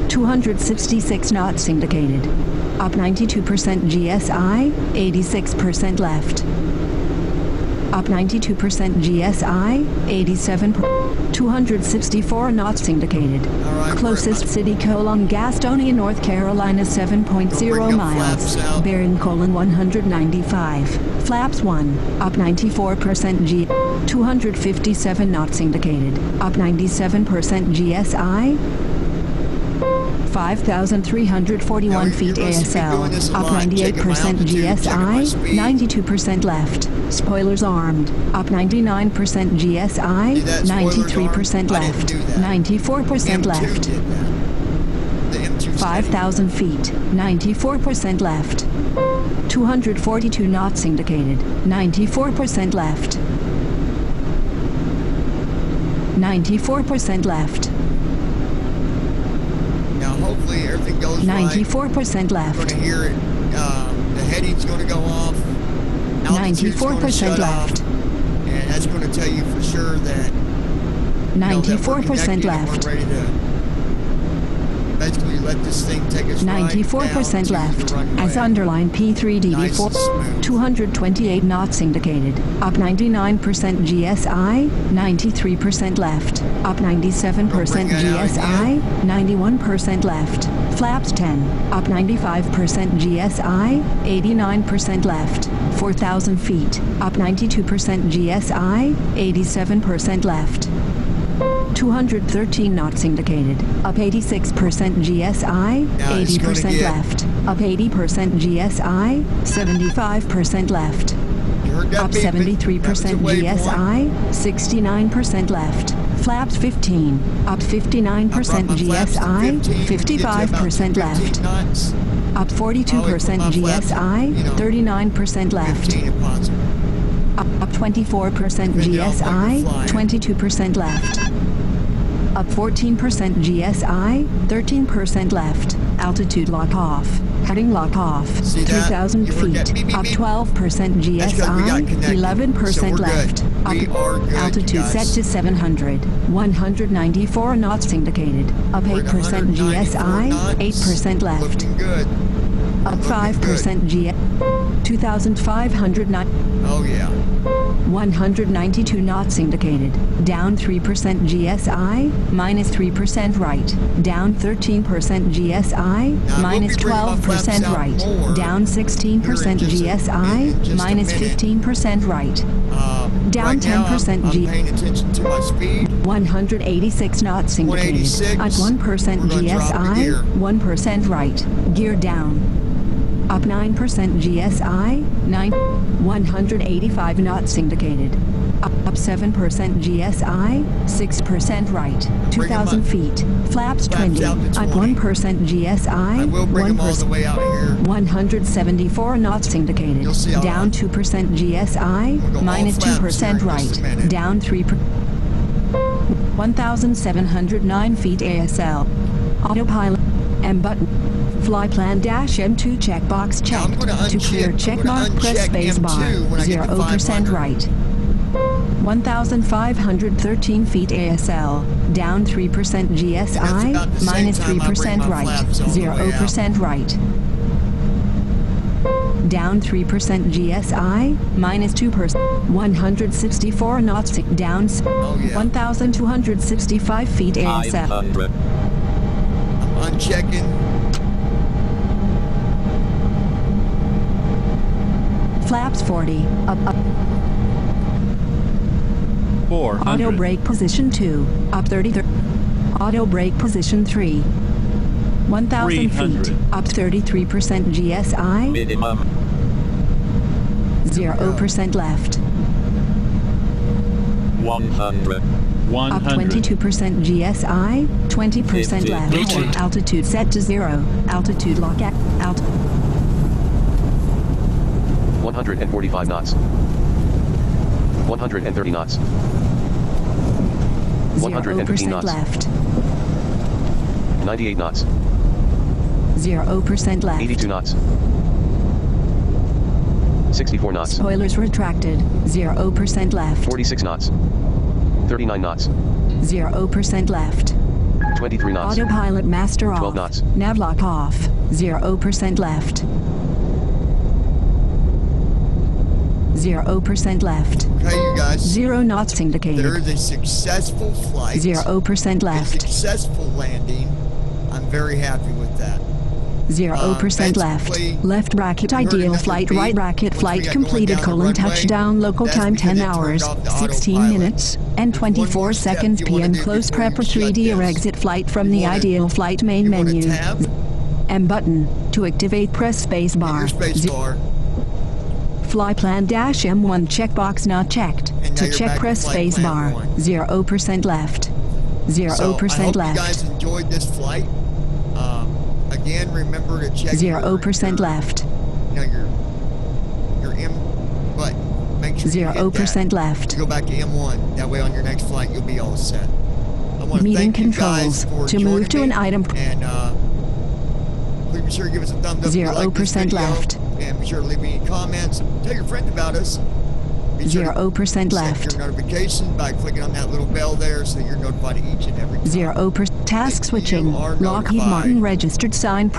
[SPEAKER 2] 266 knots indicated. Up 92% GSI, 86% left. Up 92% GSI, 264 knots indicated.
[SPEAKER 1] Alright,
[SPEAKER 2] Closest city: Gastonia, North Carolina, 7.0 miles. Bearing: 195. Flaps 1. Up 94% G. 257 knots indicated. Up 97% GSI. 5,341 feet ASL, up 98% GSI, 92% left. Spoilers armed, up 99% GSI, 93% left, 94% left. 5,000 feet, 94% left. 242 knots indicated, 94% left. 94% left.
[SPEAKER 5] Now hopefully everything goes right.
[SPEAKER 2] 94% left.
[SPEAKER 5] You're going to hear it. The heading's going to go off.
[SPEAKER 2] 94% left.
[SPEAKER 5] And that's going to tell you for sure that
[SPEAKER 2] 94% left.
[SPEAKER 5] We're ready to basically let this thing take us
[SPEAKER 2] 94% left. As underlined P3DD4. 228 knots indicated. Up 99% GSI, 93% left. Up 97% GSI, 91% left. Flaps 10. Up 95% GSI, 89% left. 4,000 feet. Up 92% GSI, 87% left. 213 knots indicated. Up 86% GSI, 80% left. Up 80% GSI, 75% left. Up 73% GSI, 69% left. Flaps 15. Up 59% GSI, 55% left. Up 42% GSI, 39% left. Up 24% GSI, 22% left. Up 14% GSI, 13% left. Altitude lock off. Heading lock off. 3,000 feet. Up 12% GSI, 11% left. Up altitude set to 700. 194 knots indicated. Up 8% GSI, 8% left. Up 5% GSI, 2,500 knots.
[SPEAKER 5] Oh yeah.
[SPEAKER 2] 192 knots indicated. Down 3% GSI, minus 3% right. Down 13% GSI, minus 12% right. Down 16% GSI, minus 15% right. Down 10% G.
[SPEAKER 5] Paying attention to my speed.
[SPEAKER 2] 186 knots indicated. At 1% GSI, 1% right. Gear down. Up 9% GSI, 185 knots indicated. Up 7% GSI, 6% right. 2,000 feet. Flaps 20. At 1% GSI,
[SPEAKER 5] I will bring them all the
[SPEAKER 2] 1%.
[SPEAKER 5] way out here.
[SPEAKER 2] 174 knots indicated. Down 2% GSI, minus 2% right. Down 3%. 1,709 feet ASL. Autopilot. M button. Fly plan -M2 checkbox checked. To clear checkmark, press spacebar. 0% right. 1,513 feet ASL. Down 3% GSI, minus 3% right. 0% right. Down 3% GSI, minus 2%. 164 knots. Down 1,265 feet ASL.
[SPEAKER 5] I'm unchecking.
[SPEAKER 2] Flaps 40. Up.
[SPEAKER 6] 400.
[SPEAKER 2] Auto brake position 2. Up 30. Auto brake position 3. 1,000 feet. Up 33% GSI.
[SPEAKER 7] Minimum.
[SPEAKER 2] 0% left.
[SPEAKER 7] 100.
[SPEAKER 2] Up 22% GSI. 20% left. Altitude set to 0. Altitude lock at alt.
[SPEAKER 4] 145 knots. 130 knots. 115 knots.
[SPEAKER 2] Left.
[SPEAKER 4] 98 knots.
[SPEAKER 2] 0% left.
[SPEAKER 4] 82 knots. 64 knots.
[SPEAKER 2] Spoilers retracted. 0% left.
[SPEAKER 4] 46 knots. 39 knots.
[SPEAKER 2] 0% left.
[SPEAKER 4] 23 knots.
[SPEAKER 2] Autopilot master off.
[SPEAKER 4] 12 knots.
[SPEAKER 2] Navlock off. 0% left. 0% left.
[SPEAKER 5] Okay, you guys.
[SPEAKER 2] 0 knots indicated.
[SPEAKER 5] There is a successful flight.
[SPEAKER 2] 0%
[SPEAKER 5] A
[SPEAKER 2] left.
[SPEAKER 5] successful landing. I'm very happy with that.
[SPEAKER 2] 0% left.
[SPEAKER 1] complete.
[SPEAKER 2] Left bracket
[SPEAKER 1] You heard
[SPEAKER 2] ideal
[SPEAKER 1] another
[SPEAKER 2] flight.
[SPEAKER 1] beep.
[SPEAKER 2] Right bracket
[SPEAKER 1] Once we
[SPEAKER 2] flight
[SPEAKER 1] got going
[SPEAKER 2] completed.
[SPEAKER 1] down the runway,
[SPEAKER 2] Touchdown. Local
[SPEAKER 1] that's
[SPEAKER 2] time
[SPEAKER 1] because
[SPEAKER 2] 10
[SPEAKER 1] it turned
[SPEAKER 2] hours,
[SPEAKER 1] off the
[SPEAKER 2] 16
[SPEAKER 1] autopilot.
[SPEAKER 2] minutes, and
[SPEAKER 1] There's one more
[SPEAKER 2] 24
[SPEAKER 1] step
[SPEAKER 2] seconds
[SPEAKER 1] you wanna
[SPEAKER 2] p.m.
[SPEAKER 1] do
[SPEAKER 2] Close
[SPEAKER 1] before you
[SPEAKER 2] prep for
[SPEAKER 1] shut
[SPEAKER 2] 3D or
[SPEAKER 1] this.
[SPEAKER 2] exit flight from
[SPEAKER 1] You
[SPEAKER 2] the
[SPEAKER 1] wanna-
[SPEAKER 2] ideal flight main
[SPEAKER 1] You want to
[SPEAKER 2] menu.
[SPEAKER 1] tab
[SPEAKER 2] M button. To activate, press space
[SPEAKER 1] your
[SPEAKER 2] bar.
[SPEAKER 1] space bar.
[SPEAKER 2] Fly plan -M1 checkbox not checked.
[SPEAKER 1] And now
[SPEAKER 2] To
[SPEAKER 1] you're
[SPEAKER 2] check,
[SPEAKER 1] back to
[SPEAKER 2] press
[SPEAKER 1] flight
[SPEAKER 2] space
[SPEAKER 1] plan
[SPEAKER 2] bar.
[SPEAKER 1] 1.
[SPEAKER 2] 0% left. 0%
[SPEAKER 1] So I hope
[SPEAKER 2] left.
[SPEAKER 1] you guys enjoyed this flight. Again, remember to check
[SPEAKER 2] 0%
[SPEAKER 1] your,
[SPEAKER 2] left.
[SPEAKER 1] You know, your M button. Make sure you hit
[SPEAKER 2] 0%
[SPEAKER 1] that.
[SPEAKER 2] left.
[SPEAKER 1] To go back to M1. That way on your next flight you'll be all set. I want to
[SPEAKER 2] Meeting
[SPEAKER 1] thank you guys
[SPEAKER 2] controls.
[SPEAKER 1] for
[SPEAKER 2] To move
[SPEAKER 1] joining
[SPEAKER 2] to
[SPEAKER 1] me.
[SPEAKER 2] an item.
[SPEAKER 1] And please be sure to give us a thumbs up if you like this
[SPEAKER 2] 0%
[SPEAKER 1] video.
[SPEAKER 2] left.
[SPEAKER 1] And be sure to leave me any comments. Tell your friend about us. Be sure to
[SPEAKER 2] 0%
[SPEAKER 1] set
[SPEAKER 2] left.
[SPEAKER 1] your notification by clicking on that little bell there so you're notified each and every time.
[SPEAKER 2] 0% task
[SPEAKER 1] that
[SPEAKER 2] switching.
[SPEAKER 1] you are
[SPEAKER 2] Lockheed
[SPEAKER 1] notified
[SPEAKER 2] Martin registered sign.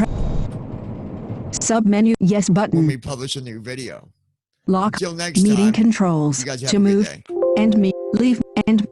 [SPEAKER 2] Sub menu. Yes
[SPEAKER 1] when
[SPEAKER 2] button.
[SPEAKER 1] we publish a new video.
[SPEAKER 2] Lock.
[SPEAKER 1] Until next
[SPEAKER 2] Meeting
[SPEAKER 1] time,
[SPEAKER 2] controls.
[SPEAKER 1] you guys have
[SPEAKER 2] To
[SPEAKER 1] a good
[SPEAKER 2] move.
[SPEAKER 1] day.
[SPEAKER 2] And me. Leave. And